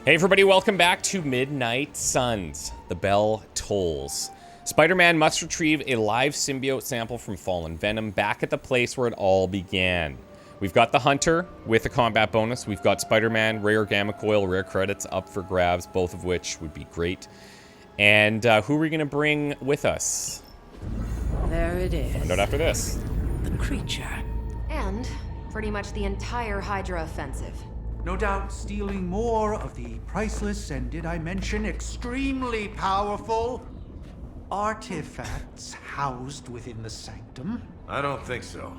Hey everybody, welcome back to Midnight Suns. The bell tolls. Spider-Man must retrieve a live symbiote sample from Fallen Venom back at the place where it all began. We've got the Hunter with a combat bonus. We've got Spider-Man, rare gamma coil, rare credits up for grabs, both of which would be great. And who are we going to bring with us? There it is. Find out after this. The creature. And pretty much the entire Hydra offensive. No doubt stealing more of the priceless and, did I mention, extremely powerful artifacts housed within the sanctum. I don't think so.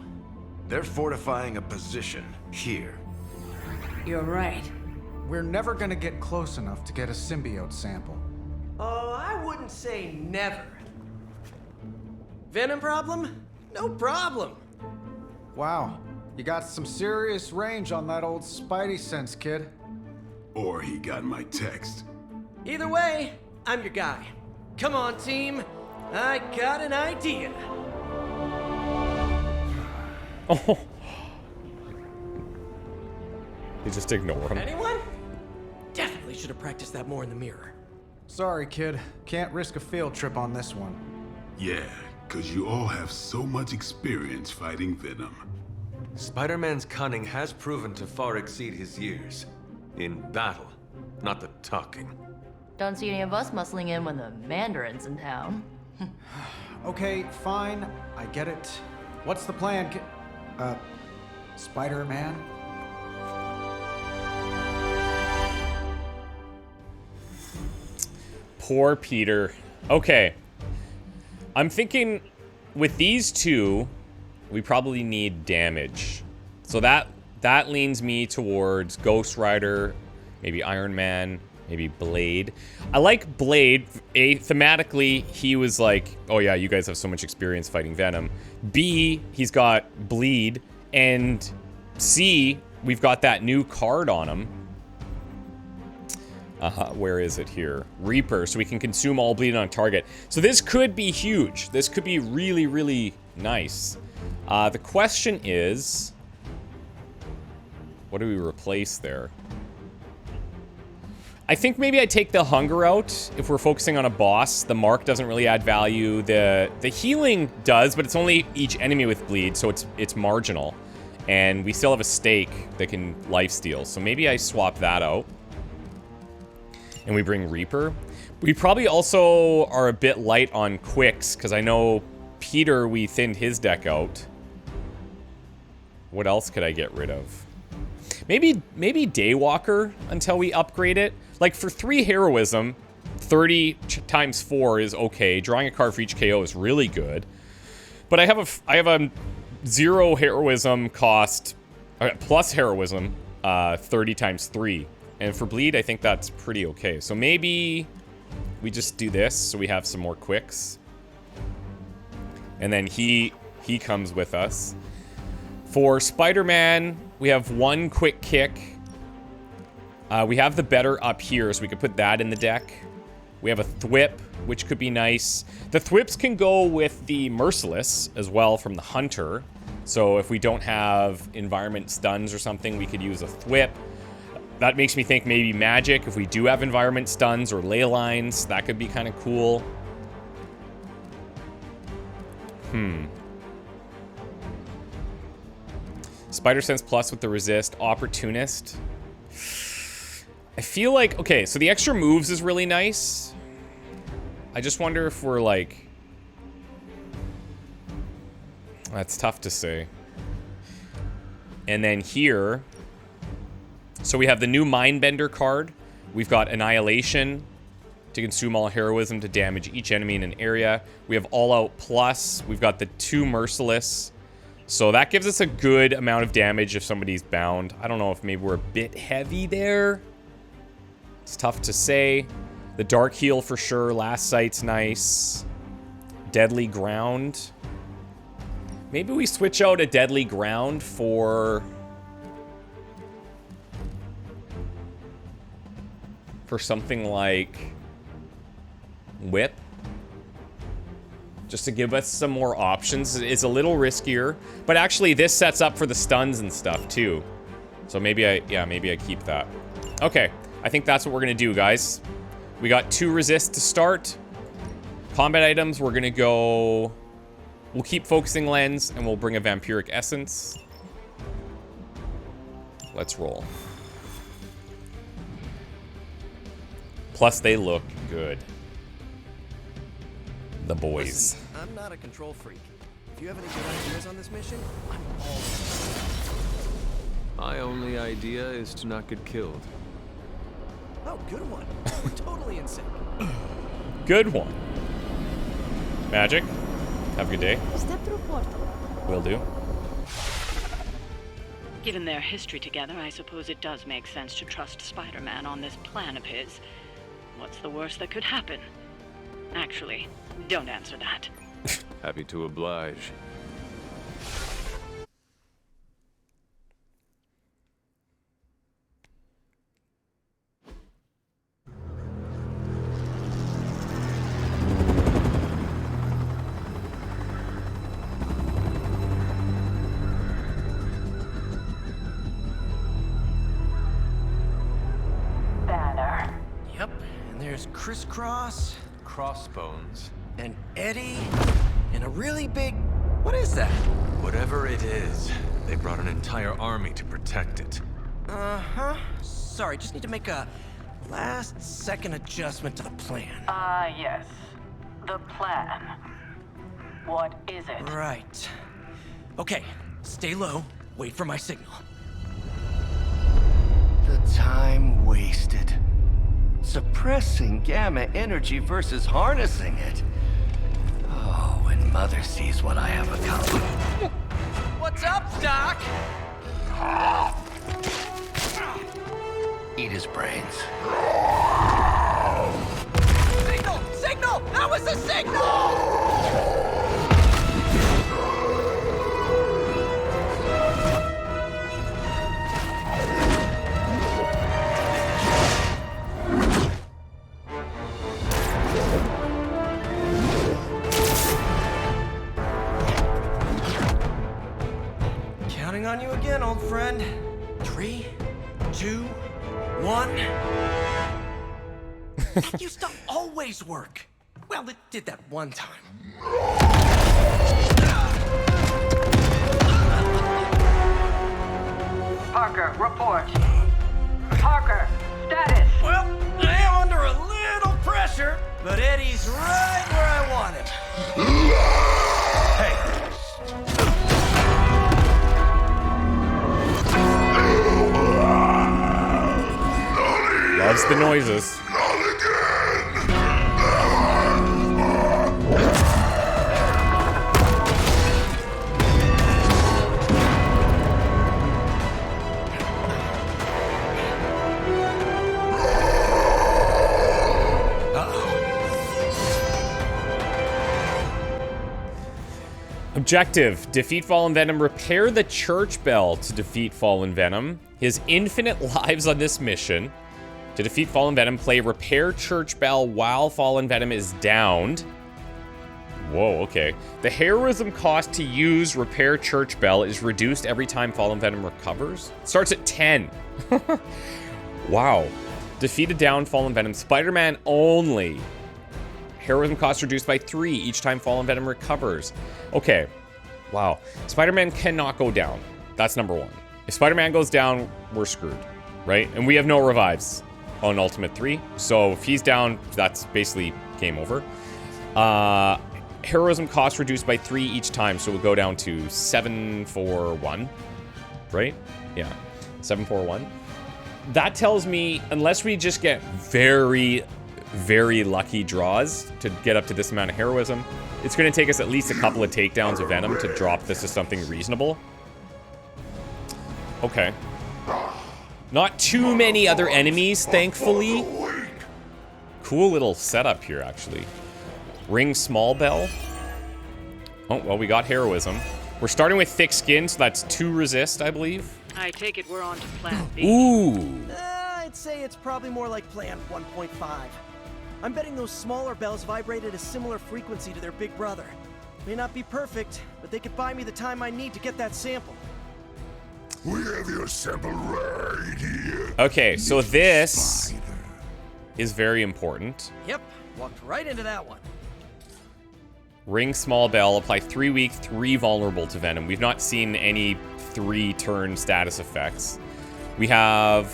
They're fortifying a position here. You're right. We're never gonna get close enough to get a symbiote sample. Oh, I wouldn't say never. Venom problem? No problem. Wow, you got some serious range on that old Spidey sense, kid. Or he got my text. Either way, I'm your guy. Come on, team. I got an idea. Oh. You just ignore him. Anyone? Definitely should have practiced that more in the mirror. Sorry, kid. Can't risk a field trip on this one. Yeah, 'cause you all have so much experience fighting Venom. Spider-Man's cunning has proven to far exceed his years. In battle, not the talking. Don't see any of us muscling in when the Mandarin's in town. Okay, fine. I get it. What's the plan, Spider-Man? Poor Peter. Okay. I'm thinking with these two, we probably need damage. So that leans me towards Ghost Rider, maybe Iron Man, maybe Blade. I like Blade. A, thematically, he was like, oh yeah, you guys have so much experience fighting Venom. B, he's got Bleed. And C, we've got that new card on him. Where is it here? Reaper, so we can consume all bleed on target. So this could be huge. This could be really, really nice. The question is, what do we replace there? I think maybe I take the hunger out if we're focusing on a boss. The mark doesn't really add value. The healing does, but it's only each enemy with bleed, so it's marginal. And we still have a stake that can lifesteal. So maybe I swap that out. And we bring Reaper. We probably also are a bit light on quicks, because I know Peter, we thinned his deck out. What else could I get rid of? Maybe Daywalker until we upgrade it. Like for 3 heroism, 30 times 4 is okay. Drawing a card for each KO is really good. But I have a 0 heroism cost, plus heroism, 30 times 3. And for bleed, I think that's pretty okay. So maybe we just do this so we have some more quicks. And then he comes with us. For Spider-Man, we have 1 quick kick. We have the better up here, so we could put that in the deck. We have a thwip, which could be nice. The thwips can go with the Merciless as well from the Hunter. So if we don't have environment stuns or something, we could use a thwip. That makes me think maybe magic. If we do have environment stuns or ley lines, that could be kind of cool. Spider Sense Plus with the resist. Opportunist. I feel like, okay, so the extra moves is really nice. I just wonder if we're like... That's tough to say. And then here... So we have the new Mindbender card. We've got Annihilation to consume all heroism to damage each enemy in an area. We have All Out Plus. We've got the 2 Merciless. So that gives us a good amount of damage if somebody's bound. I don't know if maybe we're a bit heavy there. It's tough to say. The Dark Heal for sure. Last Sight's nice. Deadly Ground. Maybe we switch out a Deadly Ground for something like Whip. Just to give us some more options. It's a little riskier, but actually this sets up for the stuns and stuff too. So maybe I keep that. Okay, I think that's what we're gonna do, guys. We got 2 resist to start. Combat items, we're gonna go... We'll keep focusing lens, and we'll bring a vampiric essence. Let's roll. Plus, they look good. The boys. Listen, I'm not a control freak. If you have any good ideas on this mission, I'm all in. My only idea is to not get killed. Oh, good one. We're totally in sync. Good one. Magic. Have a good day. Step through portal. Will do. Given their history together, I suppose it does make sense to trust Spider-Man on this plan of his. What's the worst that could happen? Actually, don't answer that. Happy to oblige. Yep, and there's Crisscross, Crossbones. and Eddie, and a really big... What is that? Whatever it is, they brought an entire army to protect it. Uh-huh. Sorry, just need to make a last-second adjustment to the plan. Yes. The plan. What is it? Right. Okay, stay low, wait for my signal. The time wasted. Suppressing gamma energy versus harnessing it. Oh, when Mother sees what I have accomplished. What's up, Doc? Eat his brains. Signal! Signal! That was a signal! Counting on you again, old friend. 3, 2, 1. That used to always work. Well, it did that one time. Parker, report. Parker, status. Well, I am under a little pressure, but Eddie's right where I want him. Hey. Loves the noises. Objective: defeat Fallen Venom, repair the church bell to defeat Fallen Venom. His infinite lives on this mission. To defeat Fallen Venom, play repair church bell while Fallen Venom is downed. Whoa, okay. The heroism cost to use repair church bell is reduced every time Fallen Venom recovers. Starts at 10. Wow. Defeat a downed Fallen Venom. Spider-Man only. Heroism cost reduced by 3 each time Fallen Venom recovers. Okay. Wow. Spider-Man cannot go down. That's number 1. If Spider-Man goes down, we're screwed, right? And we have no revives on Ultimate 3. So if he's down, that's basically game over. Heroism cost reduced by 3 each time, so we'll go down to 741, right? Yeah, 741. That tells me, unless we just get very, very lucky draws to get up to this amount of heroism, it's going to take us at least a couple of takedowns of Venom to drop this to something reasonable. Okay. Not too many other enemies, thankfully. Cool little setup here, actually. Ring small bell. Oh, well, we got heroism. We're starting with thick skin, so that's 2 resist, I believe. I take it we're on to plan B. Ooh. I'd say it's probably more like plan 1.5. I'm betting those smaller bells vibrate at a similar frequency to their big brother. May not be perfect, but they could buy me the time I need to get that sample. We have your sample right here. Okay, so this is very important. Yep, walked right into that one. Ring small bell, apply 3 weak, 3 vulnerable to venom. We've not seen any 3-turn status effects. We have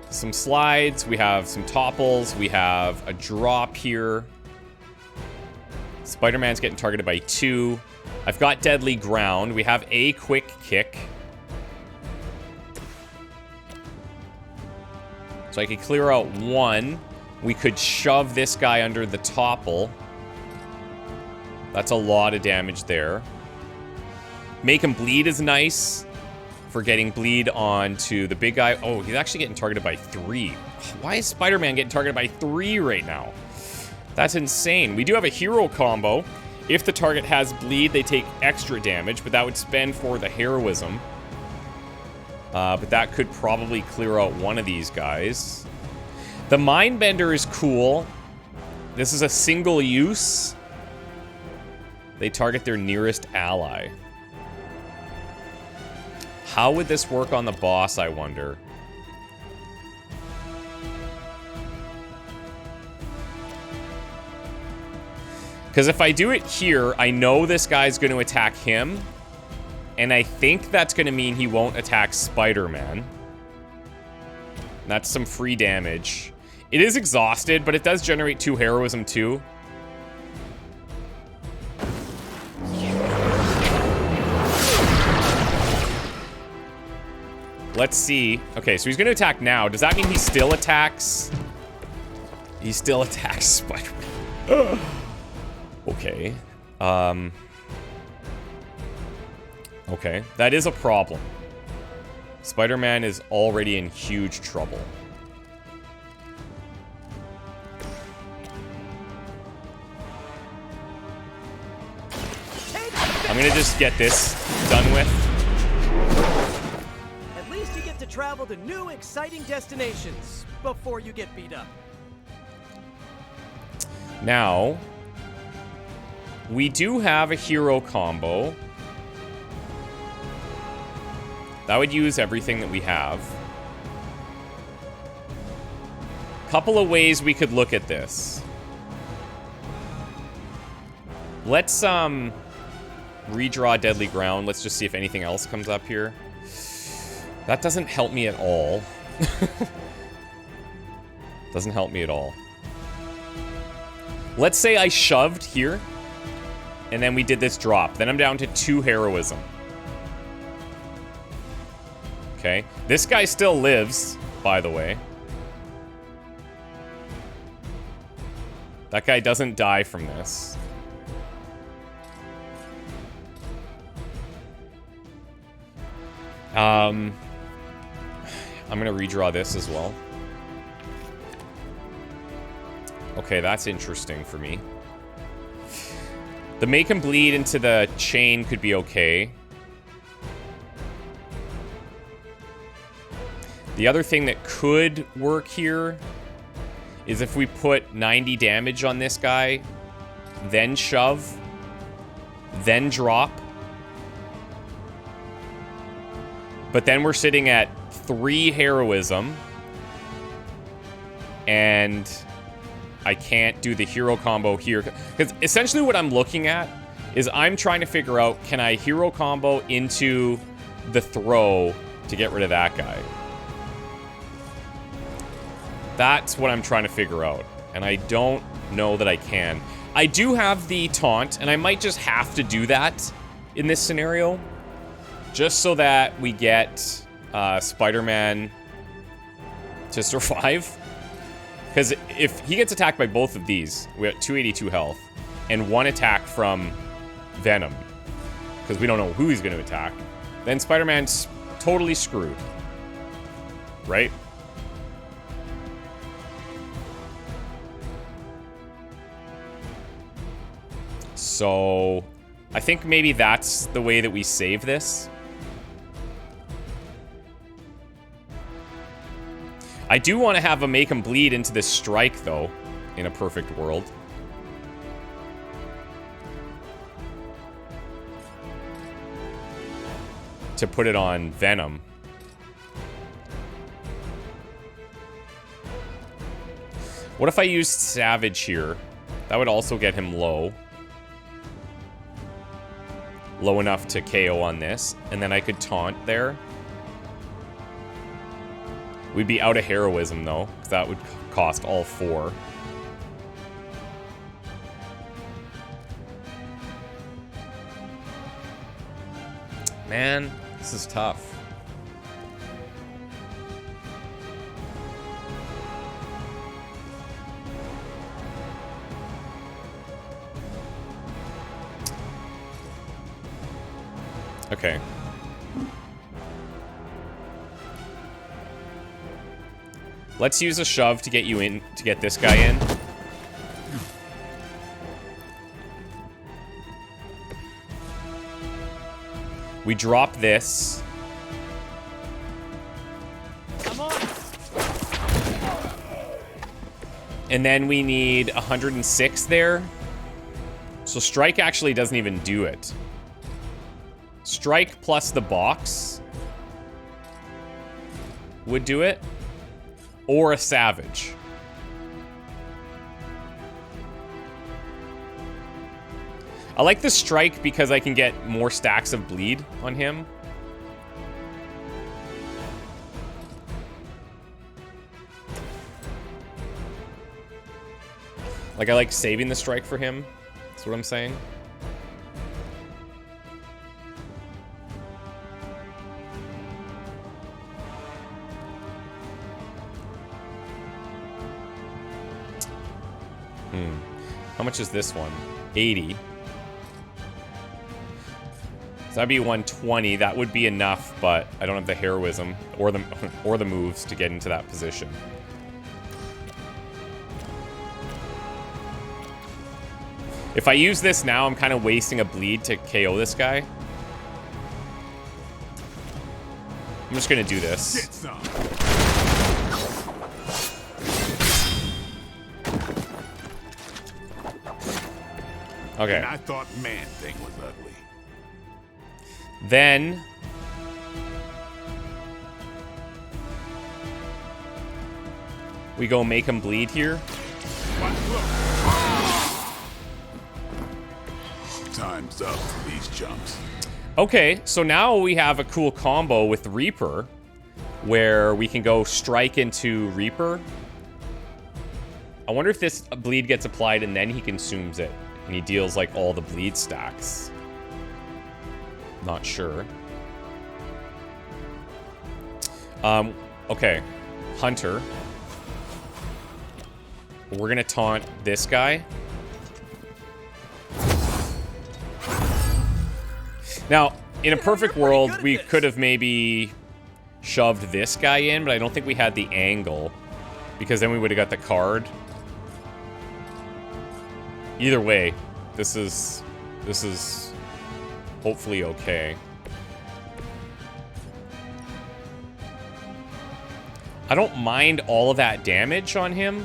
some slides, we have some topples, we have a drop here. Spider-Man's getting targeted by 2. I've got deadly ground. We have a quick kick. So I could clear out 1. We could shove this guy under the topple. That's a lot of damage there. Make him bleed is nice for getting bleed onto the big guy. Oh, he's actually getting targeted by 3. Why is Spider-Man getting targeted by 3 right now? That's insane. We do have a hero combo. If the target has bleed, they take extra damage, but that would spend for the heroism. But that could probably clear out one of these guys. The Mindbender is cool. This is a single use. They target their nearest ally. How would this work on the boss, I wonder? Because if I do it here, I know this guy's going to attack him. And I think that's going to mean he won't attack Spider-Man. That's some free damage. It is exhausted, but it does generate 2 heroism too. Let's see. Okay, so he's going to attack now. Does that mean he still attacks? He still attacks Spider-Man. Okay. Okay, that is a problem. Spider-Man is already in huge trouble. I'm gonna just get this done with. At least you get to travel to new, exciting destinations before you get beat up. Now, we do have a hero combo. That would use everything that we have. Couple of ways we could look at this. Let's redraw Deadly Ground. Let's just see if anything else comes up here. That doesn't help me at all. Doesn't help me at all. Let's say I shoved here, and then we did this drop. Then I'm down to 2 heroism. Okay. This guy still lives, by the way. That guy doesn't die from this. I'm gonna redraw this as well. Okay, that's interesting for me. The make him bleed into the chain could be okay. The other thing that could work here is if we put 90 damage on this guy, then shove, then drop. But then we're sitting at 3 heroism. And I can't do the hero combo here. Because essentially what I'm looking at is I'm trying to figure out, can I hero combo into the throw to get rid of that guy? That's what I'm trying to figure out. And I don't know that I can. I do have the taunt, and I might just have to do that in this scenario. Just so that we get Spider-Man to survive. Because if he gets attacked by both of these, we have 282 health. And 1 attack from Venom. Because we don't know who he's going to attack. Then Spider-Man's totally screwed. Right? So, I think maybe that's the way that we save this. I do want to have him make him bleed into this strike, though, in a perfect world. to put it on Venom. What if I used Savage here? That would also get him low. Low enough to KO on this. And then I could taunt there. We'd be out of heroism, though, because that would cost all 4. Man, this is tough. Okay. Let's use a shove to get you in, to get this guy in. We drop this. Come on. And then we need 106 there. So strike actually doesn't even do it. Strike plus the box would do it. Or a savage. I like the strike because I can get more stacks of bleed on him. Like, I like saving the strike for him. That's what I'm saying. How much is this one? 80. So that'd be 120. That would be enough, but I don't have the heroism or the moves to get into that position. If I use this now, I'm kind of wasting a bleed to KO this guy. I'm just gonna do this. Okay. And I thought Man-Thing was ugly. Then we go make him bleed here. Time's up for these chumps. Okay, so now we have a cool combo with Reaper where we can go strike into Reaper. I wonder if this bleed gets applied and then he consumes it. And he deals, like, all the bleed stacks. Not sure. Okay. Hunter. We're gonna taunt this guy. Now, in a perfect world, we could have maybe shoved this guy in, but I don't think we had the angle. Because then we would have got the card. Either way, this is hopefully okay. I don't mind all of that damage on him.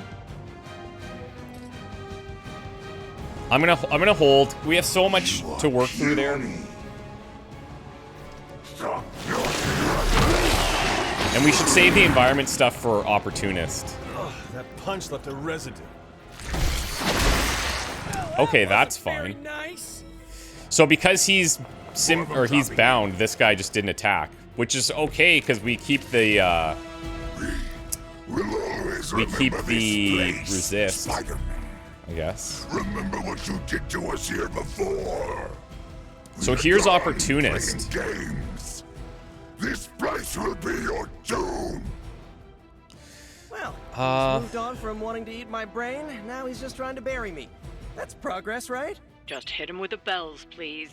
I'm gonna hold. We have so much to work through there. And we should save the environment stuff for Opportunist. Ugh, that punch left a residue. Okay, that's fine. Nice. So because he's bound, this guy just didn't attack, which is okay because we keep the resist. I guess. Remember what you did to us here before. So here's Opportunist. Games. This place will be your doom. Well, he's moved on from wanting to eat my brain. Now he's just trying to bury me. That's progress, right? Just hit him with the bells, please.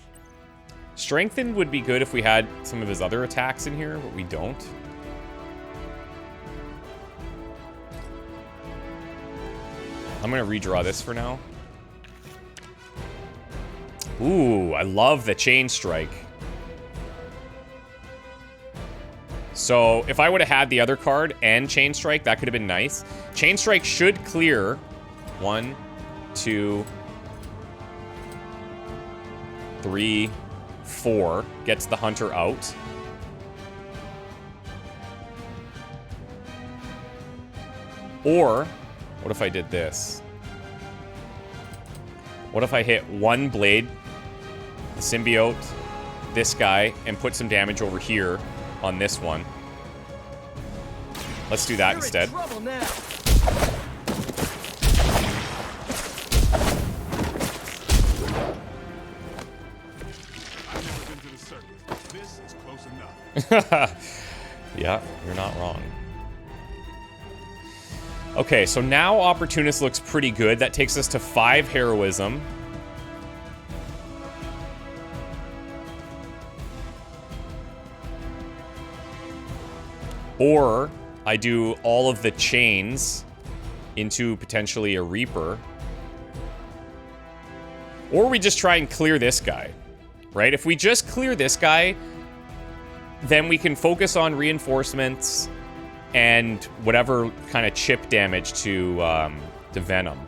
Strengthened would be good if we had some of his other attacks in here, but we don't. I'm gonna redraw this for now. Ooh, I love the Chain Strike. So if I would have had the other card and Chain Strike, that could have been nice. Chain Strike should clear 1, 2, 3, 4. Gets the Hunter out. Or, what if I did this? What if I hit one blade, the symbiote, this guy, and put some damage over here on this one? Let's do that instead. You're in trouble now. I've never been to the circus. This is close enough. Yeah, you're not wrong. Okay, so now Opportunist looks pretty good. That takes us to 5 heroism. Or I do all of the chains into potentially a Reaper. Or we just try and clear this guy, right? If we just clear this guy, then we can focus on reinforcements and whatever kind of chip damage to Venom.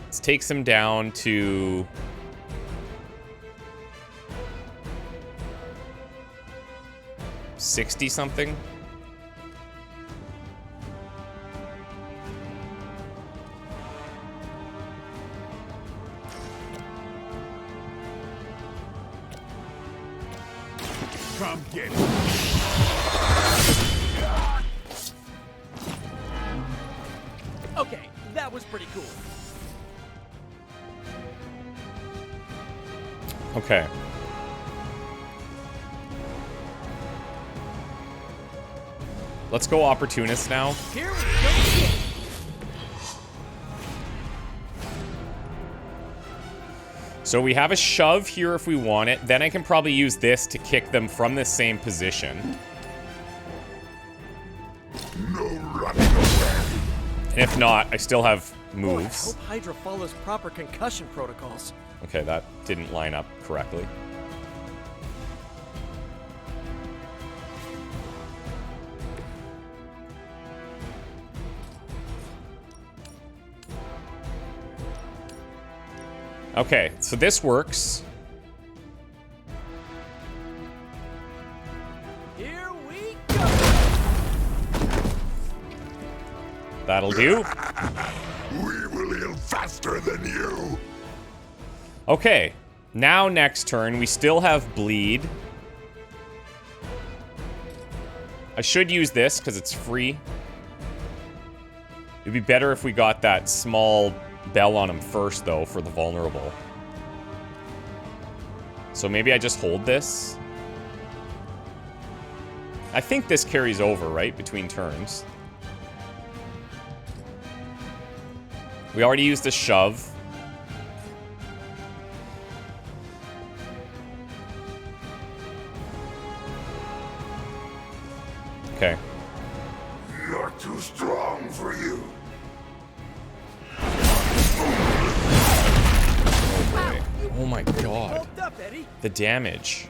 Let's take him down to... $60-something. Come get it. Okay, that was pretty cool. Okay. Let's go Opportunist now. Here we go. So we have a shove here if we want it. Then I can probably use this to kick them from the same position. No running away. And if not, I still have moves. I hope Hydra follows proper concussion protocols. Okay, that didn't line up correctly. Okay, so this works. Here we go. That'll do. We will heal faster than you. Okay, now next turn, we still have bleed. I should use this because it's free. It'd be better if we got that small bell on him first, though, for the vulnerable. So maybe I just hold this. I think this carries over, right, between turns. We already used a shove. Okay. You're too strong for you. Oh my god. The damage.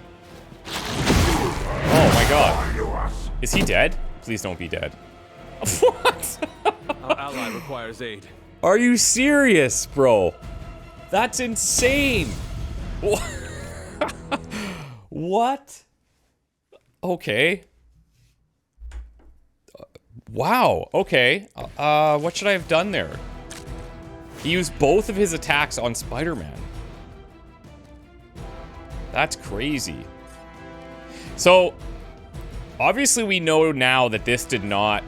Oh my god. Is he dead? Please don't be dead. What? Our ally requires aid. Are you serious, bro? That's insane. What? Okay. Wow. Okay. What should I have done there? He used both of his attacks on Spider-Man. That's crazy. So, obviously we know now that this did not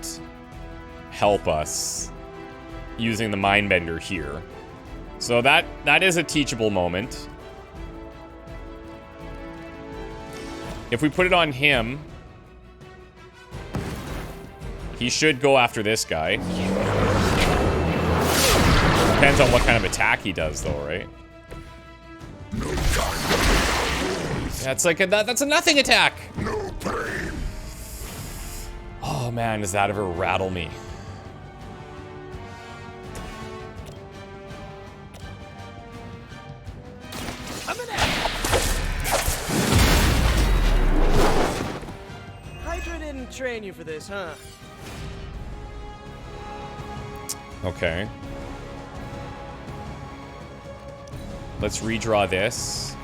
help us using the Mindbender here. So that is a teachable moment. If we put it on him, he should go after this guy. Depends on what kind of attack he does, though, right? That's like that's a nothing attack. No pain. Oh man, does that ever rattle me? Hydra didn't train you for this, huh? Okay. Let's redraw this.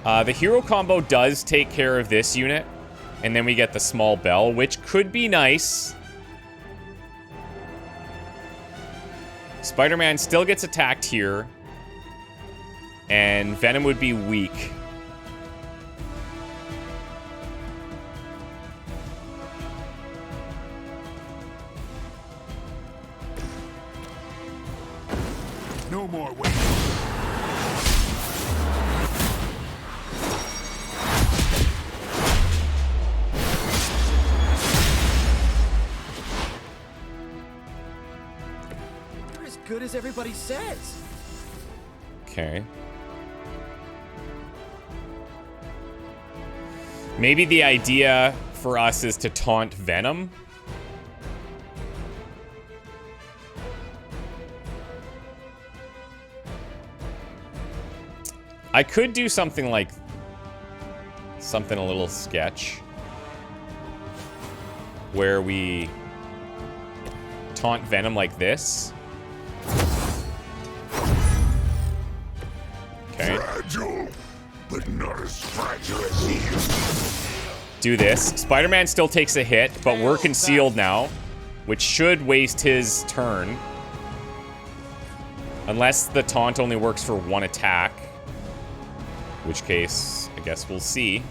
The hero combo does take care of this unit, And then we get the small bell, which could be nice. Spider-Man still gets attacked here. And Venom would be weak. No more waiting. You're as good as everybody says. Okay. Maybe the idea for us is to taunt Venom. I could do something like... something a little sketch. Where we taunt Venom like this. Okay. Fragile, but not as fragile as you. Do this. Spider-Man still takes a hit, but we're concealed now, which should waste his turn. Unless the taunt only works for one attack. In which case, I guess we'll see.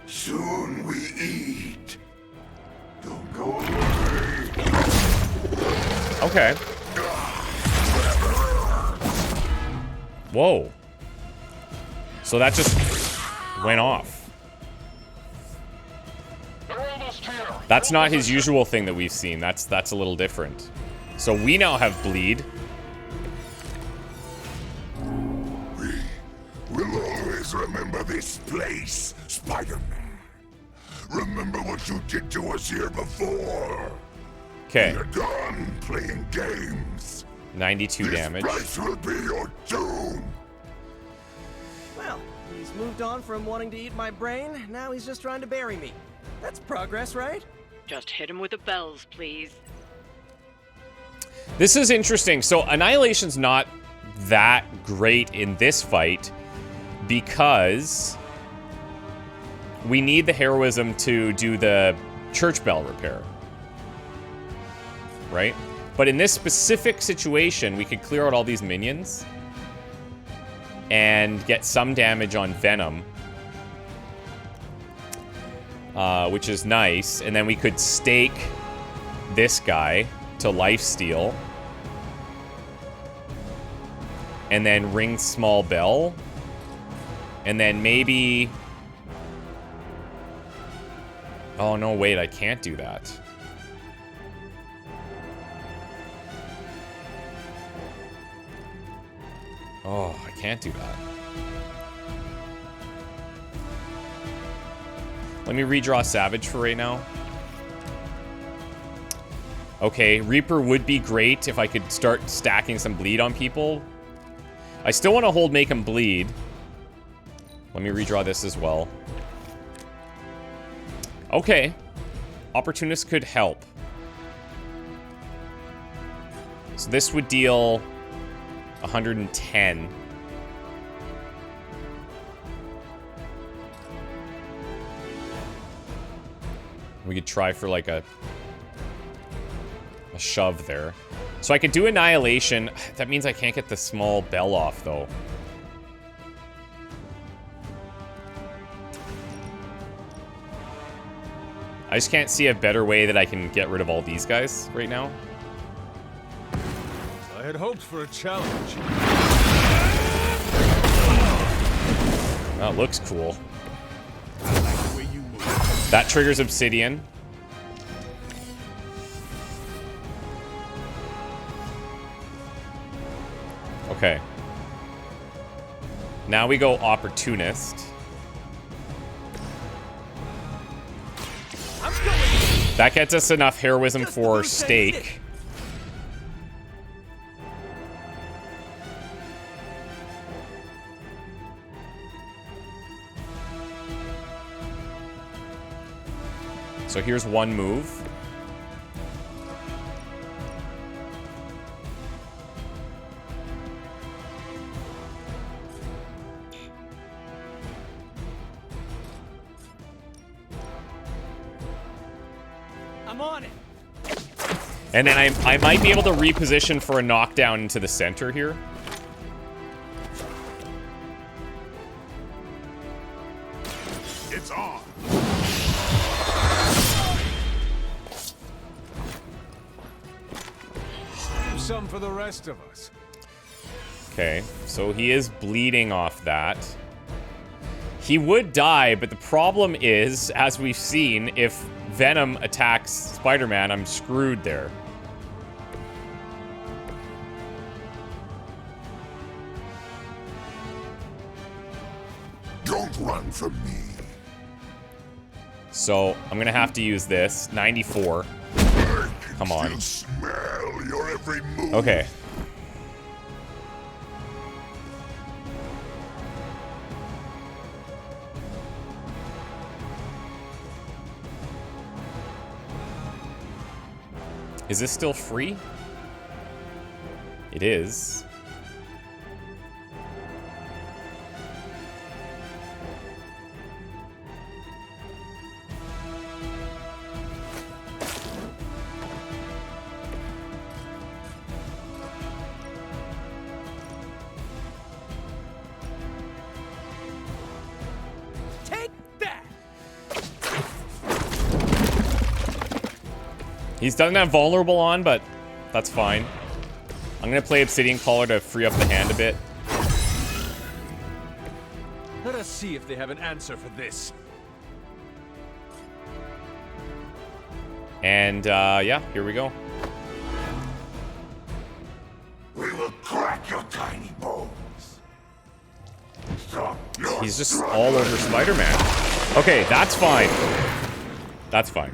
Soon we eat. Don't go away. Okay. Whoa. So that just went off. That's not his usual thing that we've seen. That's a little different. So we now have bleed. We'll always remember this place, Spider-Man. Remember what you did to us here before. Okay. You're done playing games. 92 damage. This will be your doom. Well, he's moved on from wanting to eat my brain. Now he's just trying to bury me. That's progress, right? Just hit him with the bells, please. This is interesting. So Annihilation's not that great in this fight because we need the heroism to do the church bell repair. Right? But in this specific situation, we could clear out all these minions and get some damage on Venom, which is nice. And then we could stake this guy to lifesteal. And then ring small bell. And then maybe... Oh, no, wait, I can't do that. Oh, I can't do that. Let me redraw Savage for right now. Okay, Reaper would be great if I could start stacking some bleed on people. I still want to hold Make Him Bleed. Let me redraw this as well. Okay. Opportunist could help. So this would deal 110. We could try for like a shove there. So I could do Annihilation. That means I can't get the small bell off, though. I just can't see a better way that I can get rid of all these guys right now. I had hoped for a challenge. That looks cool. That triggers Obsidian. Okay. Now we go Opportunist. That gets us enough heroism for stake. So here's one move. I'm on it. And then I might be able to reposition for a knockdown into the center here. It's on. Save some for the rest of us. Okay, so he is bleeding off that. He would die, but the problem is, as we've seen, if Venom attacks Spider-Man, I'm screwed there. Don't run from me. So, I'm gonna have to use this. 94. Come on. Smell your every move. Okay. Is this still free? It is. Take that. He doesn't have vulnerable on, but that's fine. I'm gonna play Obsidian Collar to free up the hand a bit. Let us see if they have an answer for this. And, yeah, here we go. We will crack your tiny bones. Stop your He's just all over Spider-Man. Okay, that's fine. That's fine.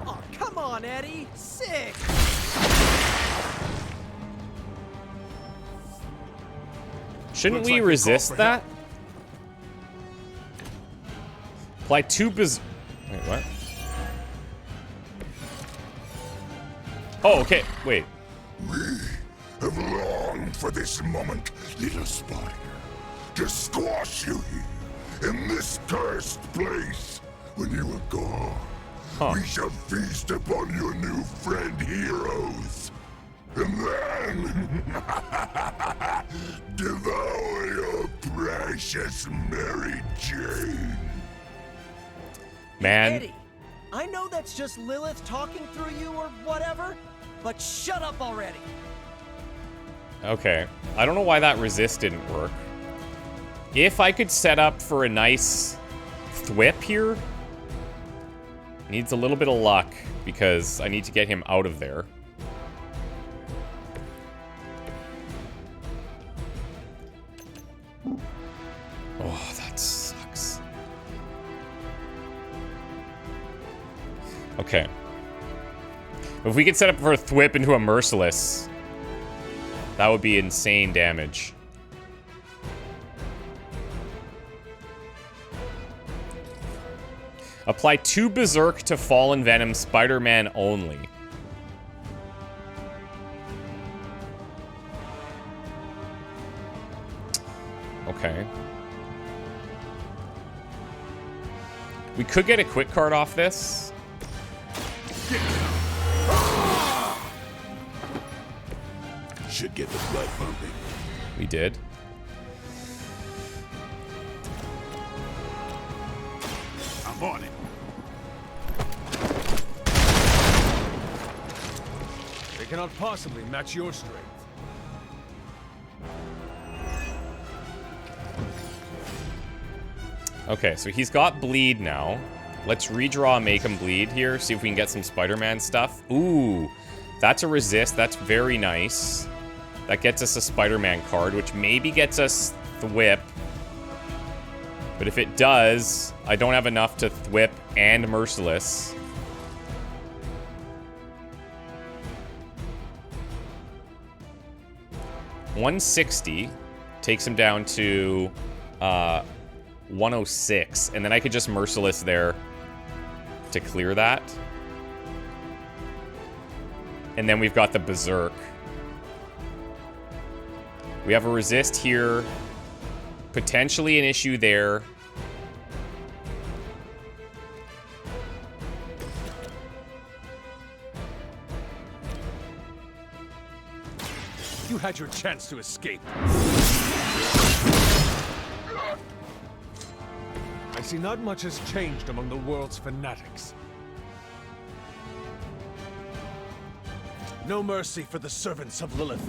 Oh, come on, Eddie. Sick. Shouldn't Looks we like we resist called for that? Apply 2 Wait, what? Oh, okay. Wait. We have longed for this moment, little spider, to squash you here, in this cursed place. When you are gone, we shall feast upon your new friend heroes. And then, devour your precious Mary Jane. Man. Eddie, I know that's just Lilith talking through you or whatever, but shut up already. Okay. I don't know why that resist didn't work. If I could set up for a nice thwip here. Needs a little bit of luck because I need to get him out of there. Oh, that sucks. Okay. If we could set up for a thwip into a merciless, that would be insane damage. Apply 2 Berserk to Fallen Venom, Spider-Man only. Okay. We could get a quick card off this. Should get the blood pumping. We did. I'm on it. They cannot possibly match your strength. Okay, so he's got bleed now. Let's redraw make him bleed here. See if we can get some Spider-Man stuff. Ooh, that's a resist. That's very nice. That gets us a Spider-Man card, which maybe gets us Thwip. But if it does, I don't have enough to Thwip and Merciless. $160 takes him down to 106, and then I could just Merciless there to clear that. And then we've got the Berserk. We have a resist here. Potentially an issue there. You had your chance to escape. I see not much has changed among the world's fanatics. No mercy for the servants of Lilith.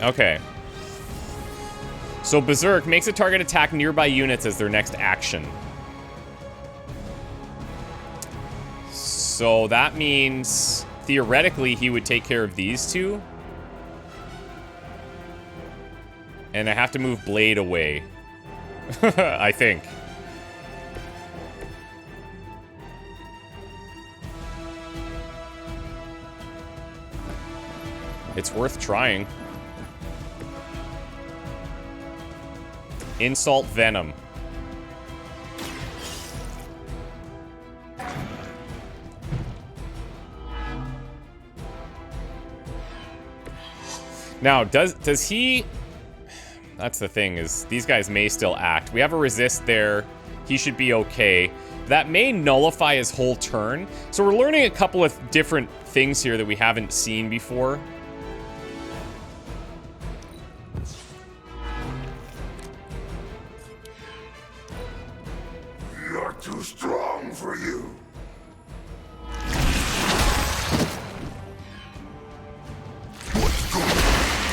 Okay. So Berserk makes a target attack nearby units as their next action. So that means, theoretically, he would take care of these two. And I have to move Blade away. I think. It's worth trying. Insult Venom. Now, does he... That's the thing, is these guys may still act. We have a resist there. He should be okay. That may nullify his whole turn. So we're learning a couple of different things here that we haven't seen before. You're too strong for you.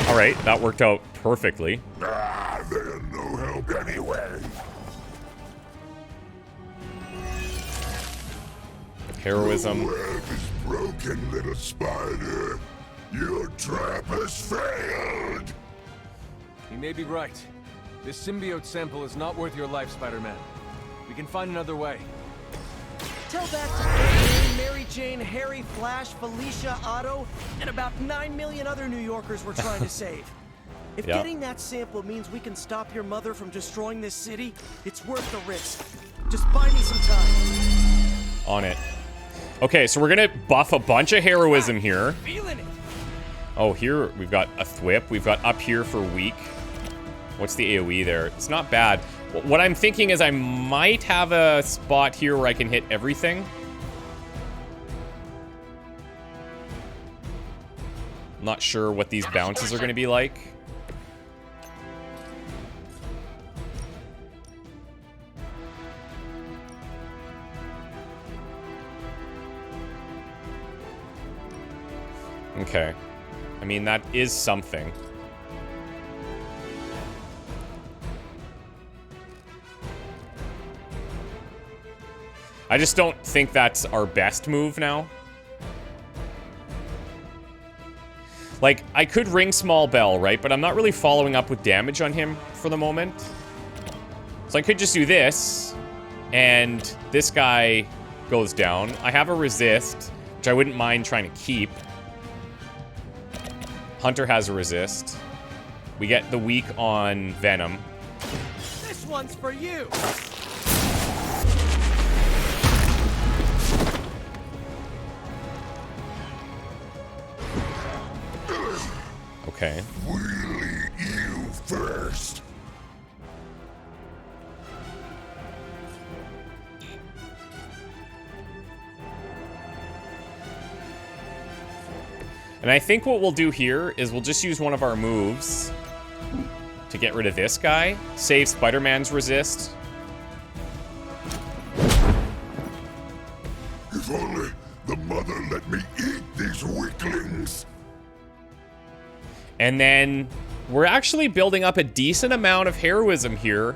All right, that worked out perfectly. Ah, they're no help anyway. Heroism. The web is broken, little spider. Your trap has failed. He may be right. This symbiote sample is not worth your life, Spider-Man. We can find another way. Tell that to Mary, Mary Jane, Harry, Flash, Felicia, Otto, and about 9 million other New Yorkers we're trying to save. If getting that sample means we can stop your mother from destroying this city, it's worth the risk. Just buy me some time. On it. Okay, so we're gonna buff a bunch of heroism here. Feeling it. Oh, here we've got a thwip. We've got up here for weak. What's the AoE there? It's not bad. What I'm thinking is I might have a spot here where I can hit everything. I'm not sure what these bounces are going to be like. Okay. I mean, that is something. I just don't think that's our best move now. Like, I could ring small bell, right? But I'm not really following up with damage on him for the moment. So I could just do this, and this guy goes down. I have a resist, which I wouldn't mind trying to keep. Hunter has a resist. We get the weak on Venom. This one's for you. Okay. We'll eat you first. And I think what we'll do here is we'll just use one of our moves to get rid of this guy. Save Spider-Man's resist. If only the mother let me eat these weaklings. And then we're actually building up a decent amount of heroism here.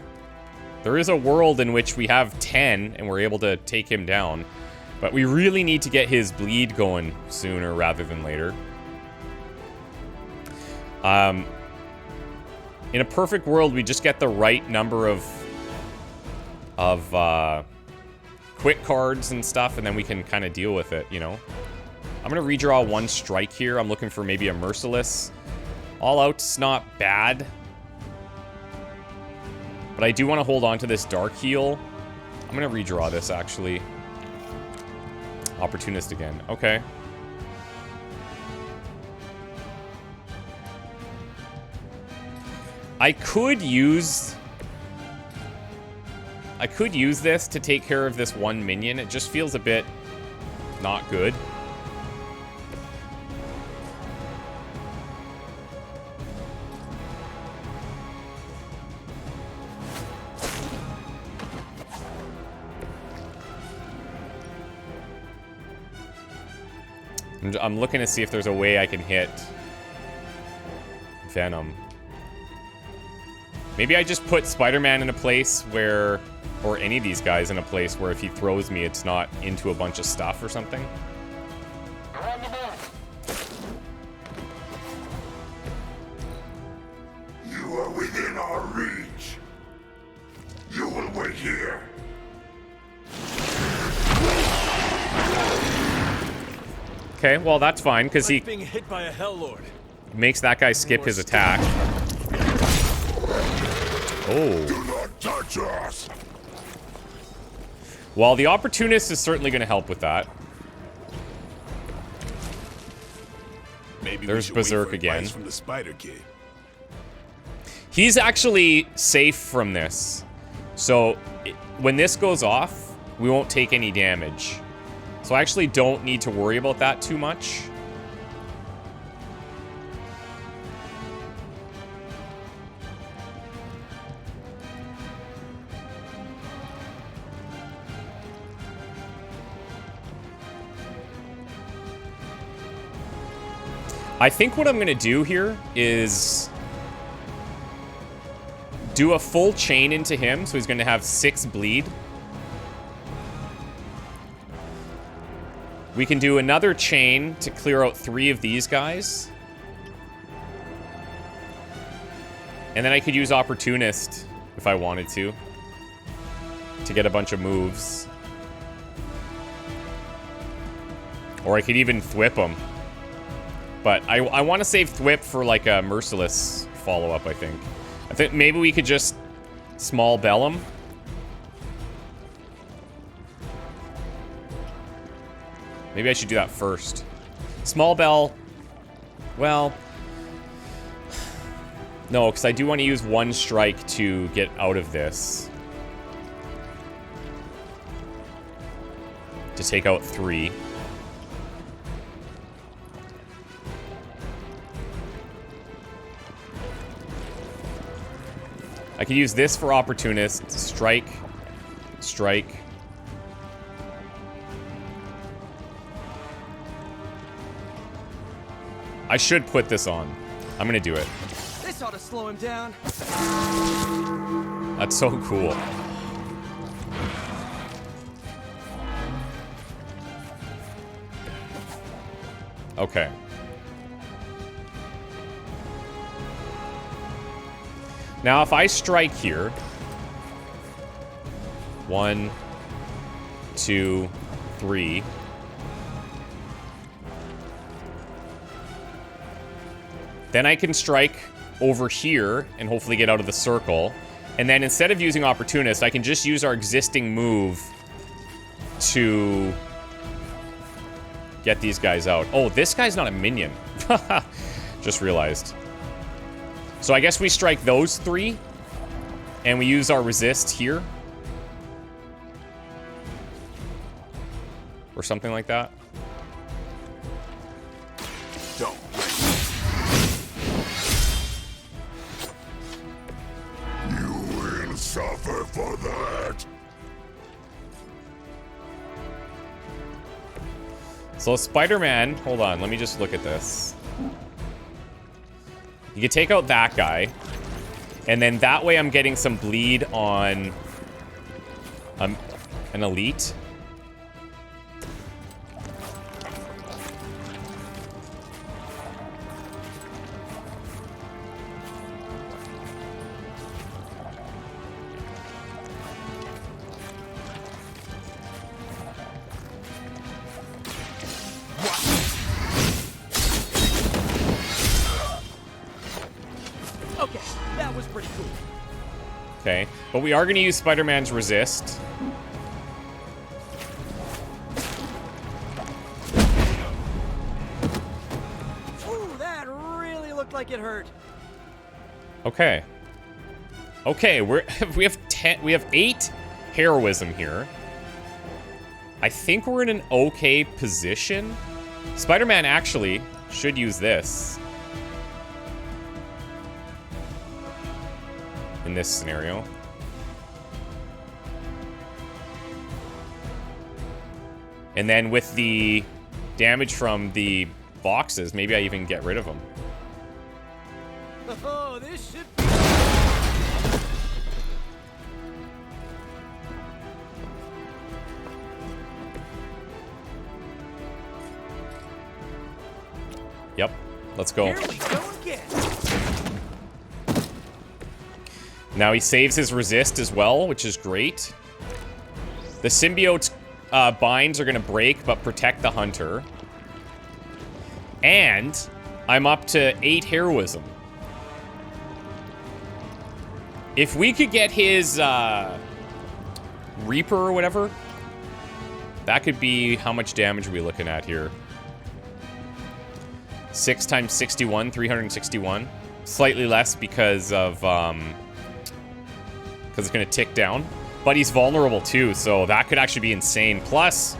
There is a world in which we have 10 and we're able to take him down. But we really need to get his bleed going sooner rather than later. In a perfect world, we just get the right number of quick cards and stuff, and then we can kind of deal with it, you know? I'm going to redraw one strike here. I'm looking for maybe a Merciless. All Out's not bad. But I do want to hold on to this Dark Heal. I'm going to redraw this, actually. Opportunist again. Okay. I could use this to take care of this one minion. It just feels a bit not good. I'm looking to see if there's a way I can hit Venom. Maybe I just put Spider-Man in a place where, or any of these guys in a place where if he throws me, it's not into a bunch of stuff or something. You are within our reach. You will wait here. Okay, well that's fine because he being hit by a Hell Lord. Makes that guy skip his attack. Oh. Do not touch us. Well, the Opportunist is certainly going to help with that. Maybe there's Berserk again. From the Spider Kid. He's actually safe from this. So when this goes off, we won't take any damage. So I actually don't need to worry about that too much. I think what I'm going to do here is do a full chain into him, so he's going to have 6 bleed. We can do another chain to clear out 3 of these guys. And then I could use Opportunist if I wanted to get a bunch of moves. Or I could even thwip him. But I want to save Thwip for like a Merciless follow-up, I think. I think maybe we could just small bell him. Maybe I should do that first. Small bell. Well. No, because I do want to use 1 strike to get out of this. To take out 3. I could use this for Opportunist. Strike. Strike. I should put this on. I'm gonna do it. This ought to slow him down. That's so cool. Okay. Now, if I strike here, 1, 2, 3. Then I can strike over here and hopefully get out of the circle. And then instead of using Opportunist, I can just use our existing move to get these guys out. Oh, this guy's not a minion. Just realized. So I guess we strike those 3, and we use our resist here. Or something like that. Don't. You will suffer for that. So Spider-Man, hold on, let me just look at this. You can take out that guy. And then that way I'm getting some bleed on an elite. Okay, but we are going to use Spider-Man's resist. Ooh, that really looked like it hurt. Okay. Okay, we have 8 heroism here. I think we're in an okay position. Spider-Man actually should use this in this scenario. And then with the damage from the boxes, maybe I even get rid of them. Oh, this should be... Yep, let's go. Here we go again. Now he saves his resist as well, which is great. The symbiote's binds are going to break, but protect the hunter. And I'm up to 8 heroism. If we could get his Reaper or whatever, that could be... How much damage are we looking at here? 6 times 61, 361. Slightly less because of... because it's going to tick down. But he's vulnerable too, so that could actually be insane. Plus,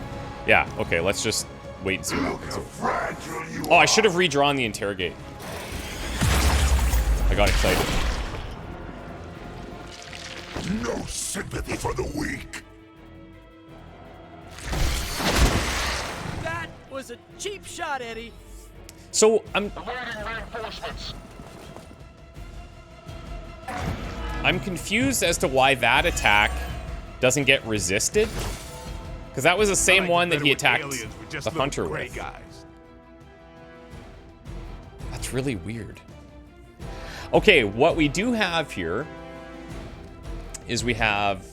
yeah, okay, let's just wait and see what happens. Oh, I should have redrawn the interrogate. I got excited. No sympathy for the weak. That was a cheap shot, Eddie. So, I'm confused as to why that attack doesn't get resisted. Because that was the same one that he attacked the hunter with. That's really weird. Okay, what we do have here is we have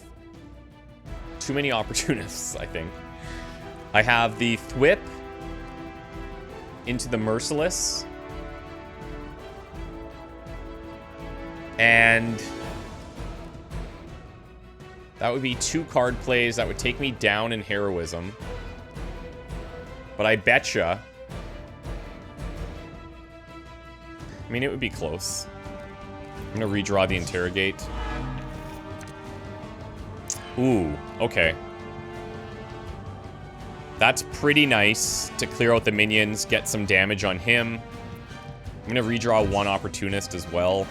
too many opportunists, I think. I have the Thwip into the Merciless. And that would be 2 card plays. That would take me down in heroism. But I betcha. I mean, it would be close. I'm gonna redraw the interrogate. Ooh, okay. That's pretty nice to clear out the minions, get some damage on him. I'm gonna redraw 1 opportunist as well.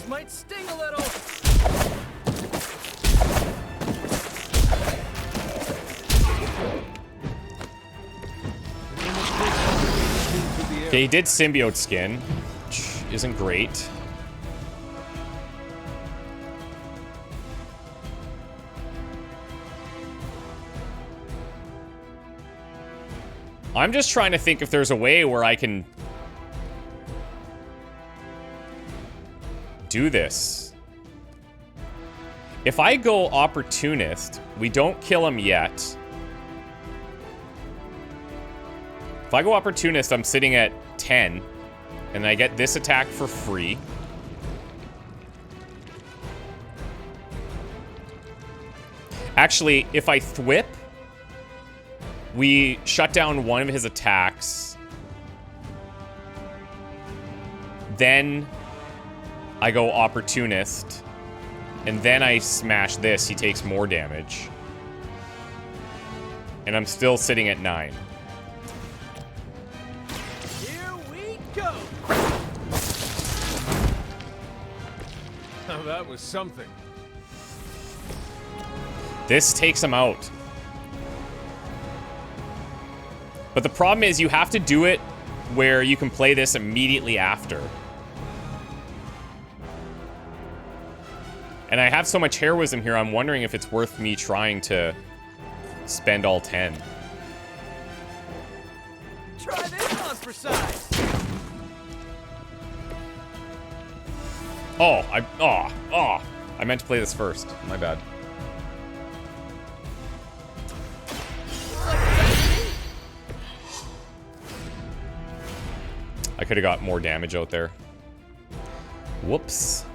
Might sting a little. Okay, he did symbiote skin, which isn't great. I'm just trying to think if there's a way where I can do this. If I go opportunist, we don't kill him yet. If I go opportunist, I'm sitting at 10, and I get this attack for free. Actually, if I Thwip, we shut down one of his attacks. Then I go opportunist, and then I smash this. He takes more damage. And I'm still sitting at 9. Here we go. Oh, that was something. This takes him out. But the problem is you have to do it where you can play this immediately after. And I have so much heroism here, I'm wondering if it's worth me trying to spend all 10. Try this on for size. I meant to play this first. My bad. I could have got more damage out there. Whoops.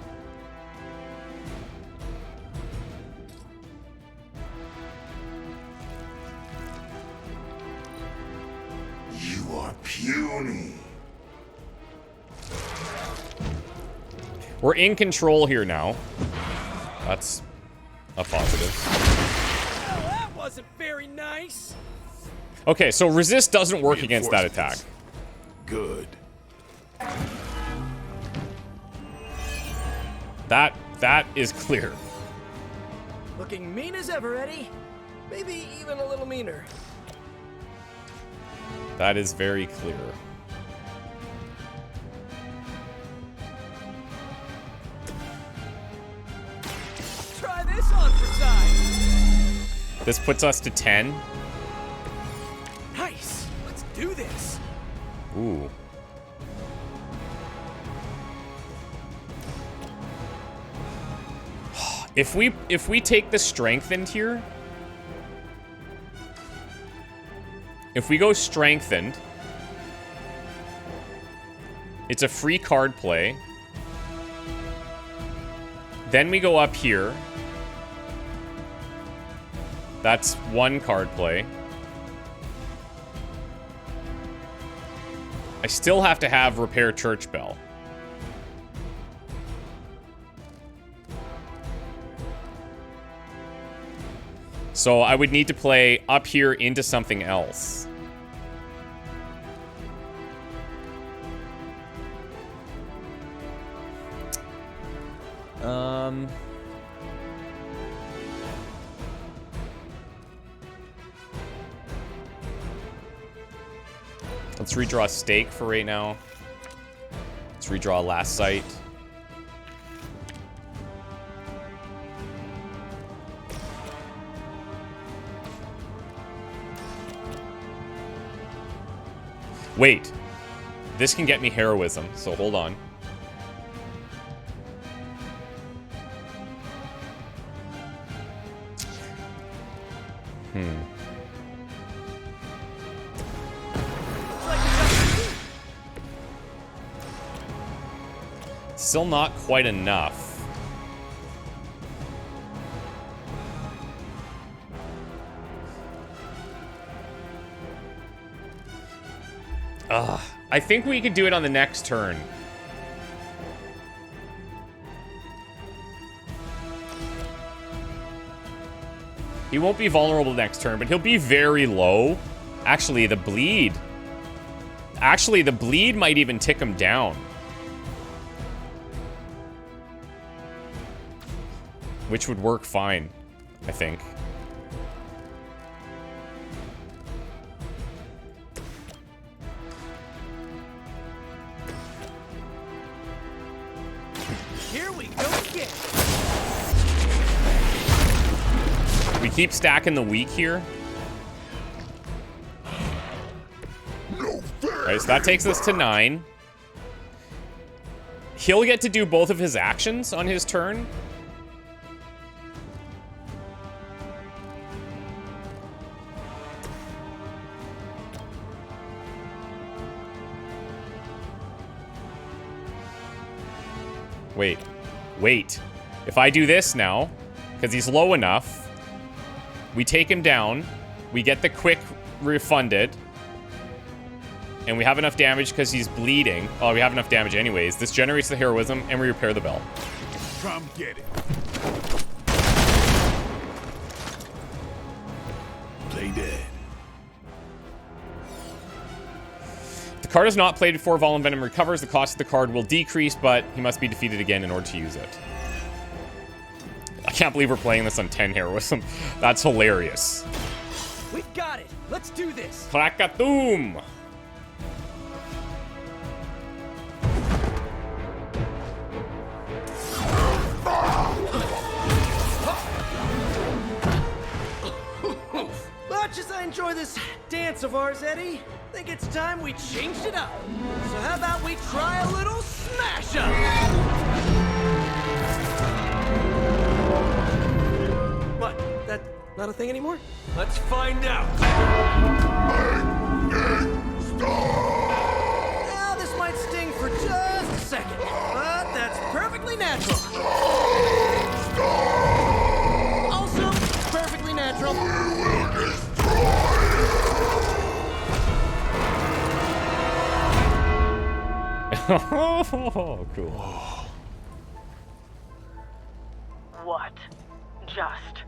puny. We're in control here now. That's a positive. Well, that wasn't very nice. Okay, so resist doesn't work against that attack. Good. That is clear. Looking mean as ever, Eddie. Maybe even a little meaner. That is very clear. Try this on for size. This puts us to 10. Nice. Let's do this. Ooh. If we take the strengthened here, if we go strengthened, it's a free card play. Then we go up here. That's one card play. I still have to have Repair Church Bell. So I would need to play up here into something else. Let's redraw Stake for right now. Let's redraw Last Sight. Wait, this can get me heroism, so hold on. Still not quite enough. I think we could do it on the next turn. He won't be vulnerable next turn, but he'll be very low. Actually, the bleed. Actually, the bleed might even tick him down. Which would work fine, I think. Here we go again. We keep stacking the weak here. Alright, so that takes us to 9. He'll get to do both of his actions on his turn. Wait. If I do this now, because he's low enough, we take him down, we get the quick refunded, and we have enough damage because he's bleeding. Oh, we have enough damage anyways. This generates the heroism, and we repair the bell. Come get it. Play dead. The card is not played before Fallen Venom recovers. The cost of the card will decrease, but he must be defeated again in order to use it. I can't believe we're playing this on 10 heroism. That's hilarious. We've got it. Let's do this. Krakatoom! Much as I enjoy this dance of ours, Eddie, I think it's time we changed it up. So how about we try a little smash up? What? That not a thing anymore? Let's find out. Now, this might sting for just a second, but that's perfectly natural. Also, perfectly natural. Oh, cool. What just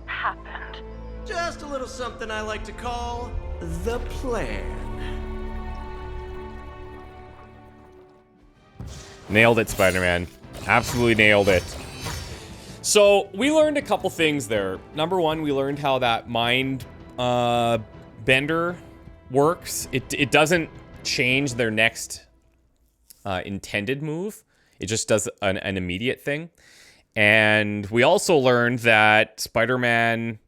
happened? Just a little something I like to call the plan. Nailed it, Spider-Man. Absolutely nailed it. So, we learned a couple things there. Number one, we learned how that mind bender works. It doesn't change their next intended move. It just does an immediate thing. And we also learned that Spider-Man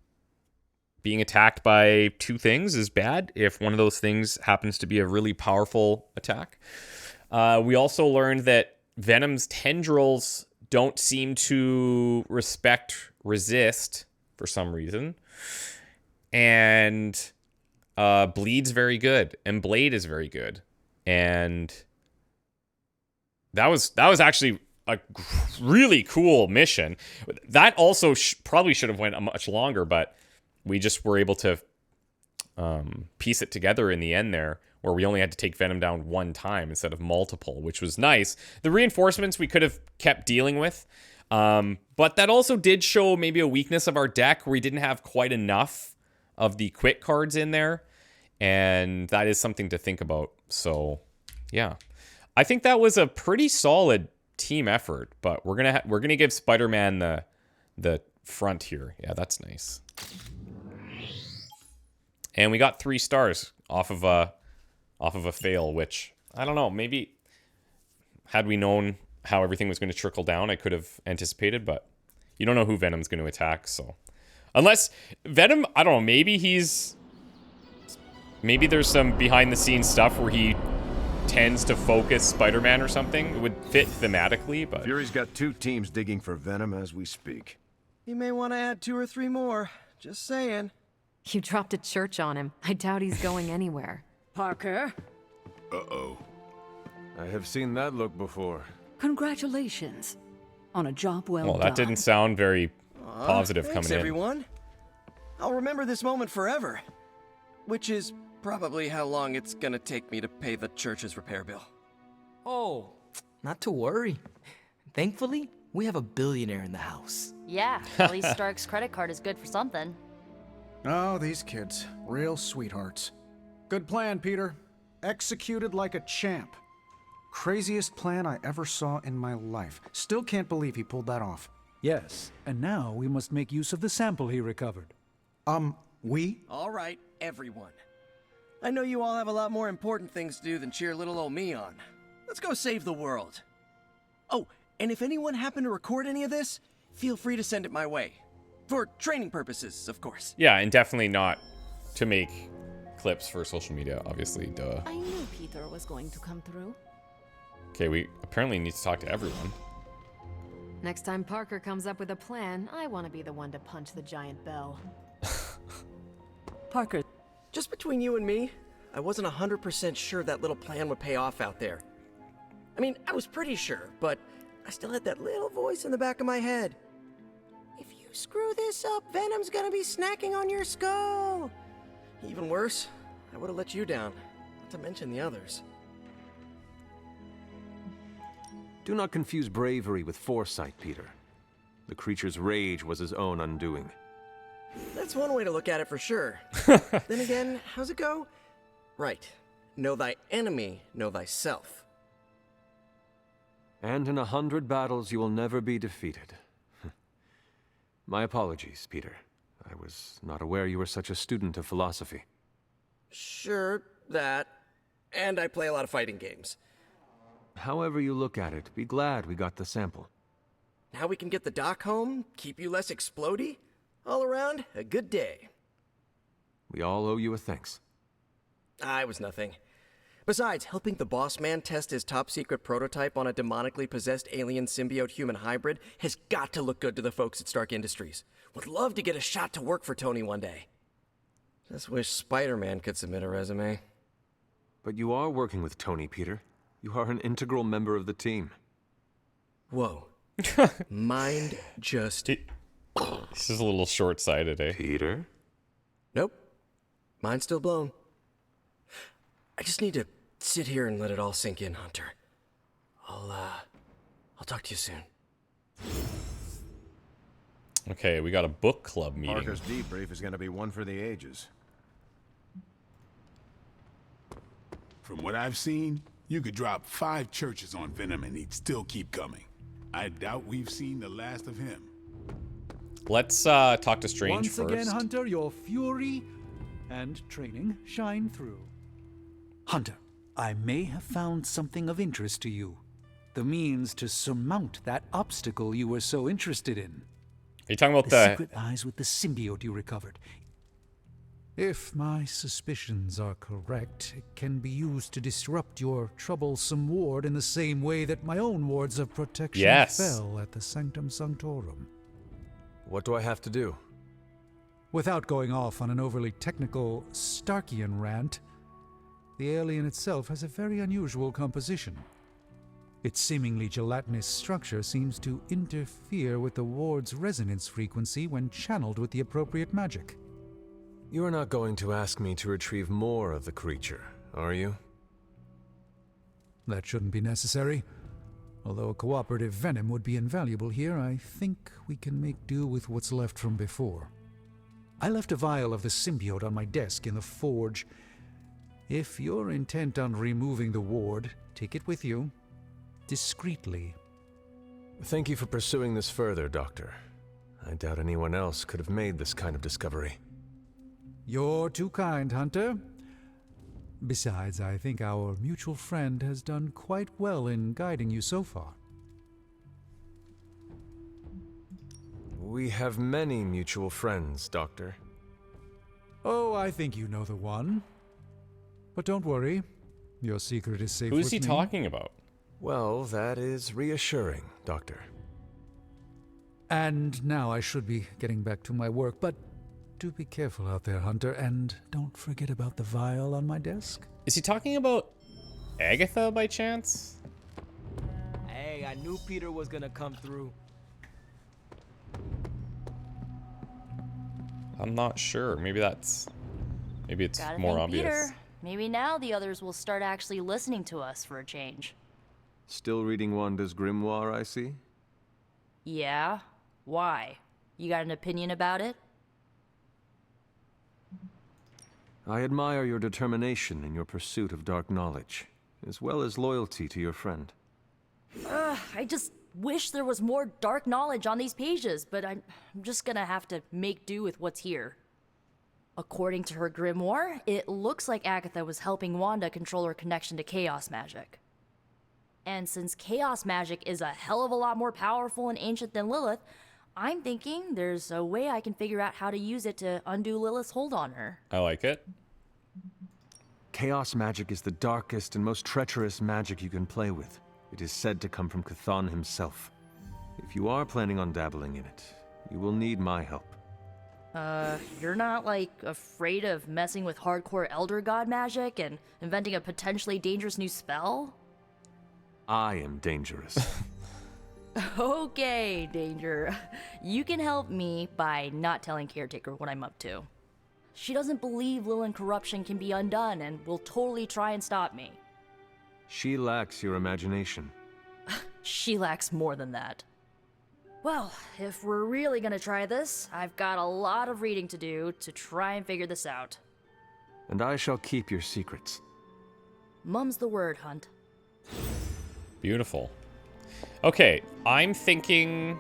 being attacked by two things is bad if one of those things happens to be a really powerful attack. We also learned that Venom's tendrils don't seem to resist for some reason. And Bleed's very good. And Blade is very good. And that was actually a really cool mission. That also probably should have went much longer, but we just were able to piece it together in the end there, where we only had to take Venom down one time instead of multiple, which was nice. The reinforcements we could have kept dealing with, but that also did show maybe a weakness of our deck where we didn't have quite enough of the quick cards in there, and that is something to think about. So, yeah. I think that was a pretty solid team effort, but we're gonna give Spider-Man the front here. Yeah, that's nice. And we got 3 stars off of a fail, which I don't know, maybe had we known how everything was going to trickle down, I could have anticipated, but you don't know who Venom's going to attack, so unless Venom, I don't know, maybe there's some behind the scenes stuff where he tends to focus Spider-Man or something. It would fit thematically, but Fury's got 2 teams digging for Venom as we speak. You may want to add 2 or 3 more. Just saying. You dropped a church on him. I doubt he's going anywhere. Parker, Uh-oh. I have seen that look before. congratulations on a job well done. that didn't sound very positive Thanks, coming in. everyone. I'll remember this moment forever. Which is probably how long it's gonna take me to pay the church's repair bill. Oh, not to worry. Thankfully, we have a billionaire in the house. Yeah, at least Stark's credit card is good for something. Oh, these kids. Real sweethearts. Good plan, Peter. Executed like a champ. Craziest plan I ever saw in my life. Still can't believe he pulled that off. Yes, and now we must make use of the sample he recovered. We? All right, everyone. I know you all have a lot more important things to do than cheer little old me on. Let's go save the world. Oh, and if anyone happened to record any of this, feel free to send it my way. For training purposes, of course. Yeah, and definitely not to make clips for social media, obviously, duh. I knew Peter was going to come through. Okay, we apparently need to talk to everyone. Next time Parker comes up with a plan, I want to be the one to punch the giant bell. Parker, just between you and me, I wasn't 100% sure that little plan would pay off out there. I mean, I was pretty sure, but I still had that little voice in the back of my head. If you screw this up, Venom's gonna be snacking on your skull. Even worse, I would have let you down, not to mention the others. Do not confuse bravery with foresight, Peter. The creature's rage was his own undoing. That's one way to look at it for sure. Then again, how's it go? Right. Know thy enemy, know thyself. And in 100 battles you will never be defeated. My apologies, Peter. I was not aware you were such a student of philosophy. Sure, that. And I play a lot of fighting games. However you look at it, be glad we got the sample. Now we can get the doc home, keep you less explodey. All around, a good day. We all owe you a thanks. I was nothing. Besides, helping the boss man test his top-secret prototype on a demonically possessed alien symbiote-human hybrid has got to look good to the folks at Stark Industries. Would love to get a shot to work for Tony one day. Just wish Spider-Man could submit a resume. But you are working with Tony, Peter. You are an integral member of the team. Whoa. Mind just... This is a little short-sighted, eh? Peter? Nope. Mind's still blown. I just need to sit here and let it all sink in, Hunter. I'll talk to you soon. Okay, we got a book club meeting. Parker's debrief is going to be one for the ages. From what I've seen, you could drop 5 churches on Venom and he'd still keep coming. I doubt we've seen the last of him. Let's talk to Strange Once first. again, Hunter, your fury and training shine through. Hunter, I may have found something of interest to you. The means to surmount that obstacle you were so interested in. Are you talking about the secret lies with the symbiote you recovered. If my suspicions are correct, it can be used to disrupt your troublesome ward in the same way that my own wards of protection fell at the Sanctum Sanctorum. What do I have to do? Without going off on an overly technical Starkian rant, the alien itself has a very unusual composition. Its seemingly gelatinous structure seems to interfere with the ward's resonance frequency when channeled with the appropriate magic. You are not going to ask me to retrieve more of the creature, are you? That shouldn't be necessary. Although a cooperative venom would be invaluable here, I think we can make do with what's left from before. I left a vial of the symbiote on my desk in the forge. If you're intent on removing the ward, take it with you. Discreetly. Thank you for pursuing this further, Doctor. I doubt anyone else could have made this kind of discovery. You're too kind, Hunter. Besides, I think our mutual friend has done quite well in guiding you so far. We have many mutual friends, Doctor. Oh, I think you know the one. But don't worry, your secret is safe with me. Who's he talking about? Well, that is reassuring, Doctor. And now I should be getting back to my work, but do be careful out there, Hunter, and don't forget about the vial on my desk. Is he talking about Agatha by chance? Hey, I knew Peter was gonna come through. I'm not sure. Maybe it's Gotta more think, obvious. Peter. Maybe now the others will start actually listening to us for a change. Still reading Wanda's grimoire, I see? Yeah? Why? You got an opinion about it? I admire your determination in your pursuit of dark knowledge, as well as loyalty to your friend. I just wish there was more dark knowledge on these pages, but I'm just gonna have to make do with what's here. According to her grimoire, it looks like Agatha was helping Wanda control her connection to chaos magic. And since chaos magic is a hell of a lot more powerful and ancient than Lilith, I'm thinking there's a way I can figure out how to use it to undo Lilith's hold on her. I like it. Chaos magic is the darkest and most treacherous magic you can play with. It is said to come from Chthon himself. If you are planning on dabbling in it, you will need my help. You're not, like, afraid of messing with hardcore Elder God magic and inventing a potentially dangerous new spell? I am dangerous. Okay, Danger. You can help me by not telling Caretaker what I'm up to. She doesn't believe Lilith corruption can be undone and will totally try and stop me. She lacks your imagination. She lacks more than that. Well, if we're really gonna try this, I've got a lot of reading to do to try and figure this out. And I shall keep your secrets. Mum's the word, Hunt. Beautiful. Okay, I'm thinking...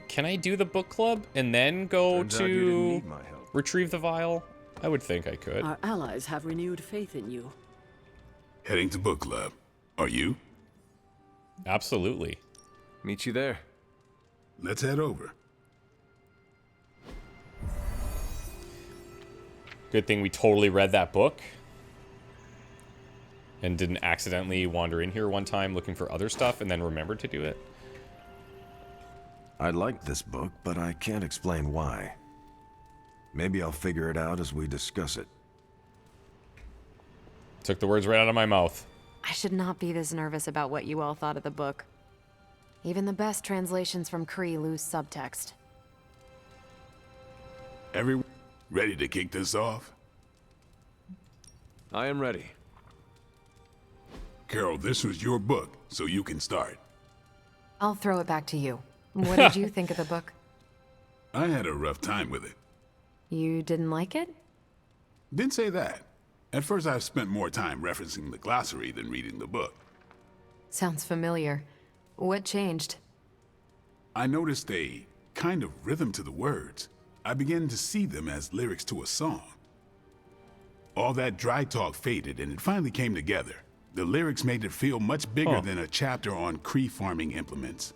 Can I do the book club and then go Turns out you didn't to need my help. retrieve the vial? I would think I could. Our allies have renewed faith in you. Heading to book club. Are you? Absolutely. Meet you there. Let's head over. Good thing we totally read that book. And didn't accidentally wander in here one time looking for other stuff and then remembered to do it. I like this book, but I can't explain why. Maybe I'll figure it out as we discuss it. Took the words right out of my mouth. I should not be this nervous about what you all thought of the book. Even the best translations from Kree lose subtext. Everyone ready to kick this off? I am ready. Carol, this was your book, so you can start. I'll throw it back to you. What did you think of the book? I had a rough time with it. You didn't like it? Didn't say that. At first, I spent more time referencing the glossary than reading the book. Sounds familiar. What changed? I noticed a kind of rhythm to the words. I began to see them as lyrics to a song. All that dry talk faded, and it finally came together. The lyrics made it feel much bigger than a chapter on Cree farming implements.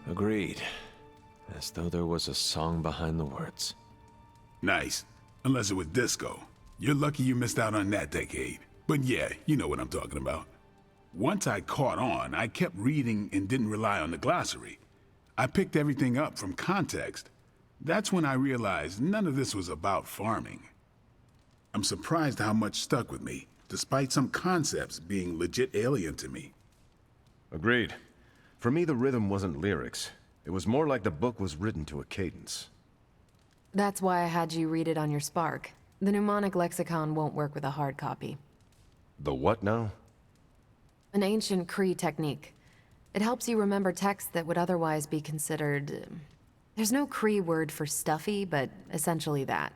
Agreed. As though there was a song behind the words. Nice. Unless it was disco. You're lucky you missed out on that decade. But yeah, you know what I'm talking about. Once I caught on, I kept reading and didn't rely on the glossary. I picked everything up from context. That's when I realized none of this was about farming. I'm surprised how much stuck with me, despite some concepts being legit alien to me. Agreed. For me, the rhythm wasn't lyrics. It was more like the book was written to a cadence. That's why I had you read it on your Spark. The mnemonic lexicon won't work with a hard copy. The what now? An ancient Cree technique. It helps you remember texts that would otherwise be considered... There's no Cree word for stuffy, but essentially that.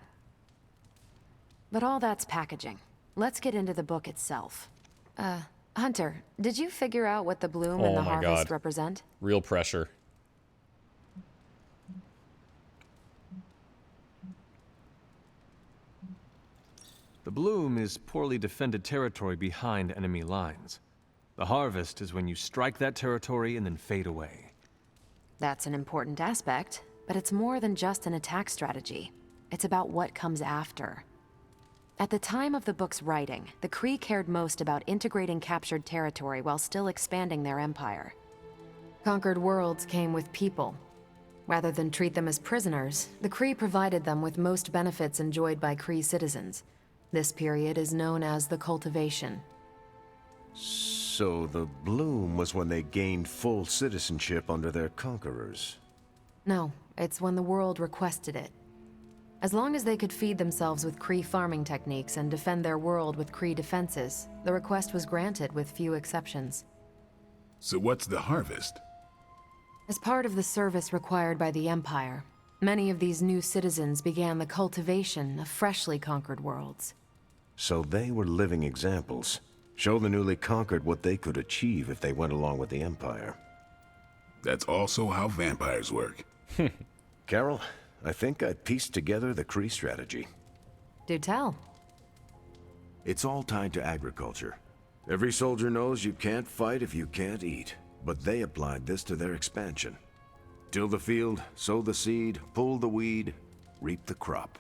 But all that's packaging. Let's get into the book itself. Hunter, did you figure out what the bloom and the harvest represent? Real pressure. The bloom is poorly defended territory behind enemy lines. The harvest is when you strike that territory and then fade away. That's an important aspect, but it's more than just an attack strategy. It's about what comes after. At the time of the book's writing, the Kree cared most about integrating captured territory while still expanding their empire. Conquered worlds came with people. Rather than treat them as prisoners, the Kree provided them with most benefits enjoyed by Kree citizens. This period is known as the cultivation. So the bloom was when they gained full citizenship under their conquerors. No, it's when the world requested it. As long as they could feed themselves with Kree farming techniques and defend their world with Kree defenses, the request was granted with few exceptions. So what's the harvest? As part of the service required by the Empire, many of these new citizens began the cultivation of freshly conquered worlds. So they were living examples. Show the newly conquered what they could achieve if they went along with the Empire. That's also how vampires work. Carol, I think I pieced together the Kree strategy. Do tell. It's all tied to agriculture. Every soldier knows you can't fight if you can't eat, but they applied this to their expansion. Till the field, sow the seed, pull the weed, reap the crop.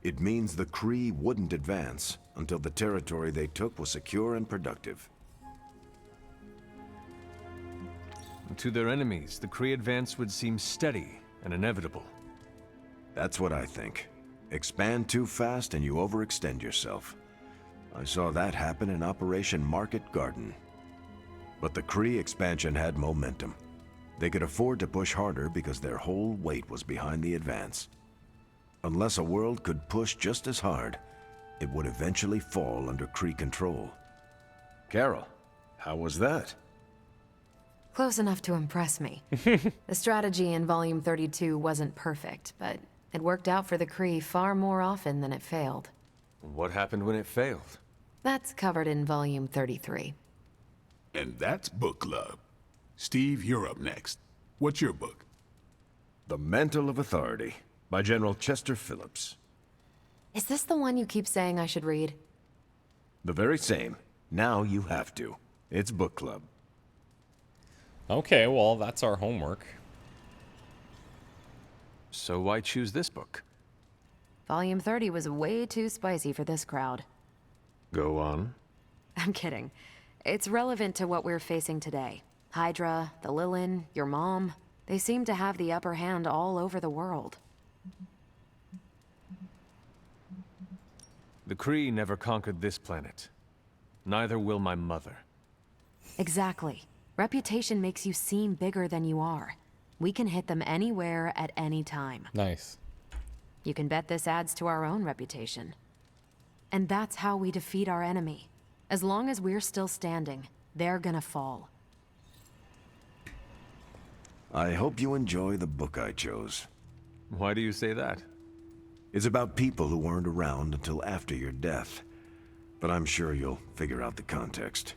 It means the Kree wouldn't advance until the territory they took was secure and productive. To their enemies, the Kree advance would seem steady and inevitable. That's what I think. Expand too fast and you overextend yourself. I saw that happen in Operation Market Garden. But the Kree expansion had momentum. They could afford to push harder because their whole weight was behind the advance. Unless a world could push just as hard, it would eventually fall under Kree control. Carol, how was that? Close enough to impress me. The strategy in Volume 32 wasn't perfect, but it worked out for the Kree far more often than it failed. What happened when it failed? That's covered in Volume 33. And that's book club. Steve, you're up next. What's your book? The Mantle of Authority, by General Chester Phillips. Is this the one you keep saying I should read? The very same. Now you have to. It's book club. Okay, well, that's our homework. So why choose this book? Volume 30 was way too spicy for this crowd. Go on. I'm kidding. It's relevant to what we're facing today. Hydra, the Lilin, your mom, they seem to have the upper hand all over the world. The Kree never conquered this planet. Neither will my mother. Exactly. Reputation makes you seem bigger than you are. We can hit them anywhere at any time. Nice. You can bet this adds to our own reputation. And that's how we defeat our enemy. As long as we're still standing, they're gonna fall. I hope you enjoy the book I chose. Why do you say that? It's about people who weren't around until after your death. But I'm sure you'll figure out the context.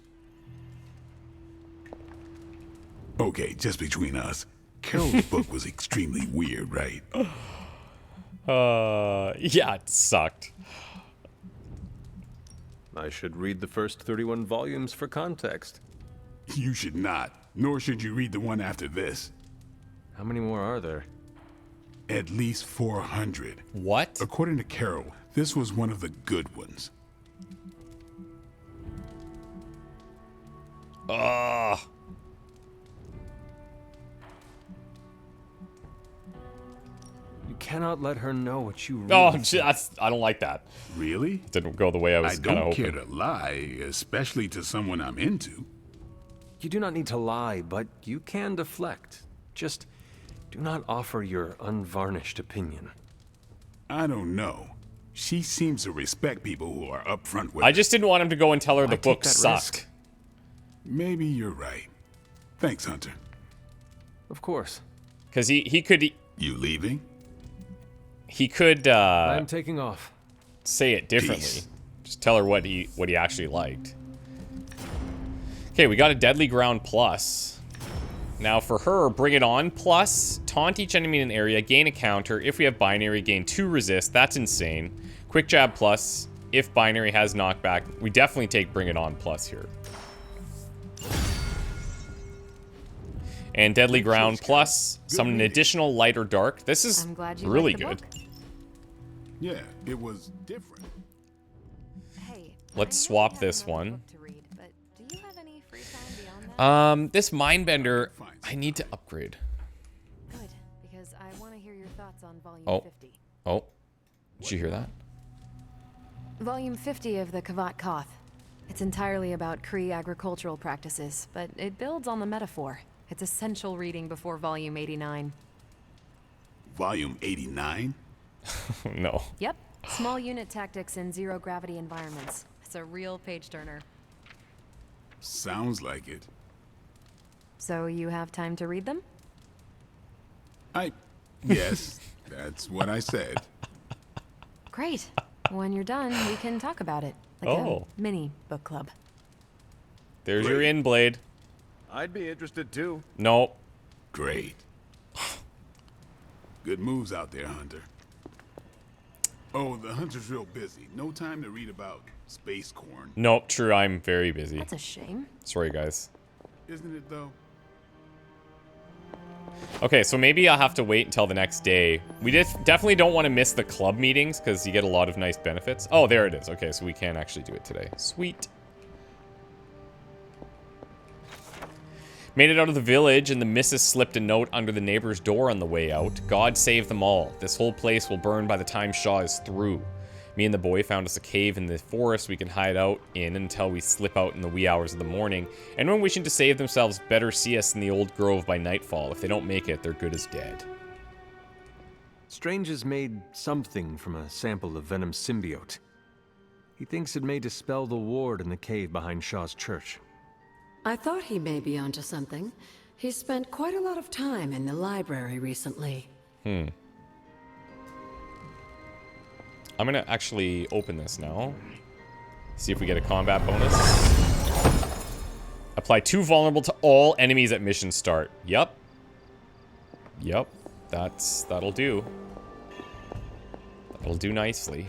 Okay, just between us. Carol's book was extremely weird, right? Yeah, it sucked. I should read the first 31 volumes for context. You should not, nor should you read the one after this. How many more are there? At least 400. What? According to Carol, this was one of the good ones. Ugh. You cannot let her know what you read. Oh, I don't like that. Really? Didn't go the way I was kind of hoping. I don't care to lie, especially to someone I'm into. You do not need to lie, but you can deflect. Just do not offer your unvarnished opinion. I don't know. She seems to respect people who are upfront with I just didn't want him to go and tell her the book sucked. Maybe you're right. Thanks, Hunter. Of course. Because he could... You leaving? He could, I'm taking off. Say it differently. Peace. Just tell her what he actually liked. Okay, we got a Deadly Ground Plus. Now for her, Bring It On Plus. Taunt each enemy in an area, gain a counter. If we have binary, gain 2 resist. That's insane. Quick Jab Plus. If binary has knockback, we definitely take Bring It On Plus here. And Deadly Ground Plus. Summon an additional light or dark. This is really good. Yeah, it was different. Hey, let's swap this one. Do you have any free time beyond that? This Mindbender, I need to upgrade. Good, because I want to hear your thoughts on Volume 50. Oh, did you hear that? Volume 50 of the Kavat Koth. It's entirely about Kree agricultural practices, but it builds on the metaphor. It's essential reading before Volume 89. Volume 89? No. Yep. Small unit tactics in zero-gravity environments. It's a real page-turner. Sounds like it. So you have time to read them? Yes, that's what I said. Great. When you're done, we can talk about it. Like a mini book club. There's your in, Blade. I'd be interested too. Nope. Great. Good moves out there, Hunter. Oh, the Hunter's real busy. No time to read about space corn. Nope, true. I'm very busy. That's a shame. Sorry, guys. Isn't it, though? Okay, so maybe I'll have to wait until the next day. We definitely don't want to miss the club meetings because you get a lot of nice benefits. Oh, there it is. Okay, so we can actually do it today. Sweet. Made it out of the village, and the missus slipped a note under the neighbor's door on the way out. God save them all. This whole place will burn by the time Shaw is through. Me and the boy found us a cave in the forest we can hide out in until we slip out in the wee hours of the morning. Anyone wishing to save themselves better see us in the old grove by nightfall. If they don't make it, they're good as dead. Strange has made something from a sample of Venom's symbiote. He thinks it may dispel the ward in the cave behind Shaw's church. I thought he may be onto something. He's spent quite a lot of time in the library recently. I'm gonna actually open this now. See if we get a combat bonus. Apply 2 vulnerable to all enemies at mission start. Yep. Yep. That'll do. That'll do nicely.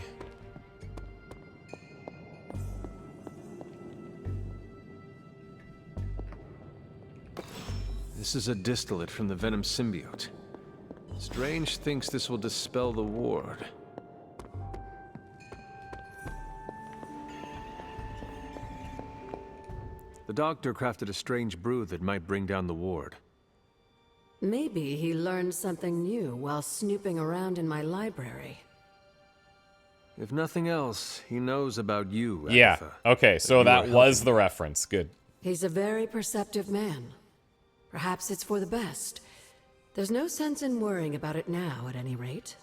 This is a distillate from the Venom symbiote. Strange thinks this will dispel the ward. The doctor crafted a strange brew that might bring down the ward. Maybe he learned something new while snooping around in my library. If nothing else, he knows about you, Yeah. Agatha. Okay, so that was the reference. Good. He's a very perceptive man. Perhaps it's for the best. There's no sense in worrying about it now, at any rate.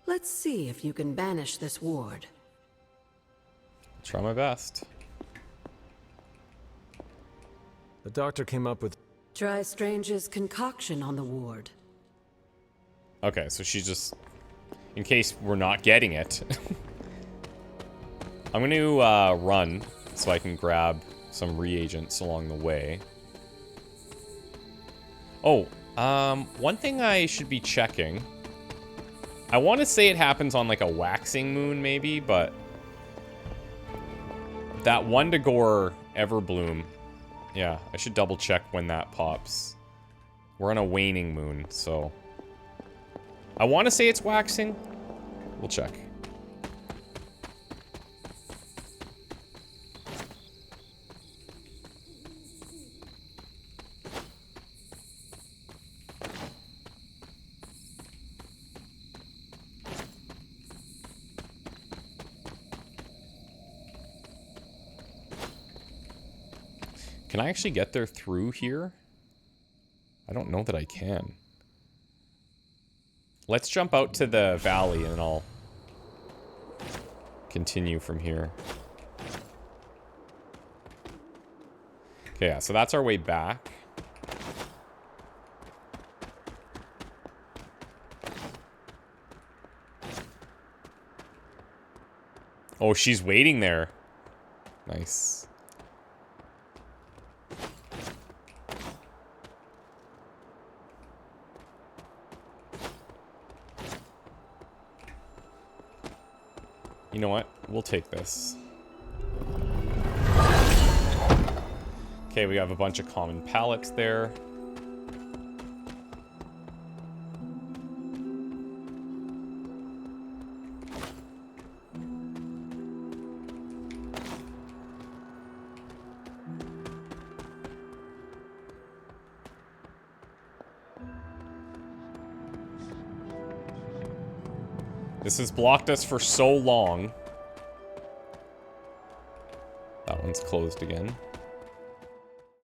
Let's see if you can banish this ward. Try my best. The doctor came up with... Try Strange's concoction on the ward. Okay, so she's just... In case we're not getting it. I'm going to run so I can grab some reagents along the way. Oh, one thing I should be checking. I want to say it happens on like a waxing moon maybe, but that Wundagore Everbloom, yeah, I should double check when that pops. We're on a waning moon, so I want to say it's waxing. We'll check. Can I actually get there through here? I don't know that I can. Let's jump out to the valley and I'll continue from here. Okay, yeah, so that's our way back. Oh, she's waiting there. Nice. You know what? We'll take this. Okay, we have a bunch of common pallets there. This has blocked us for so long. That one's closed again.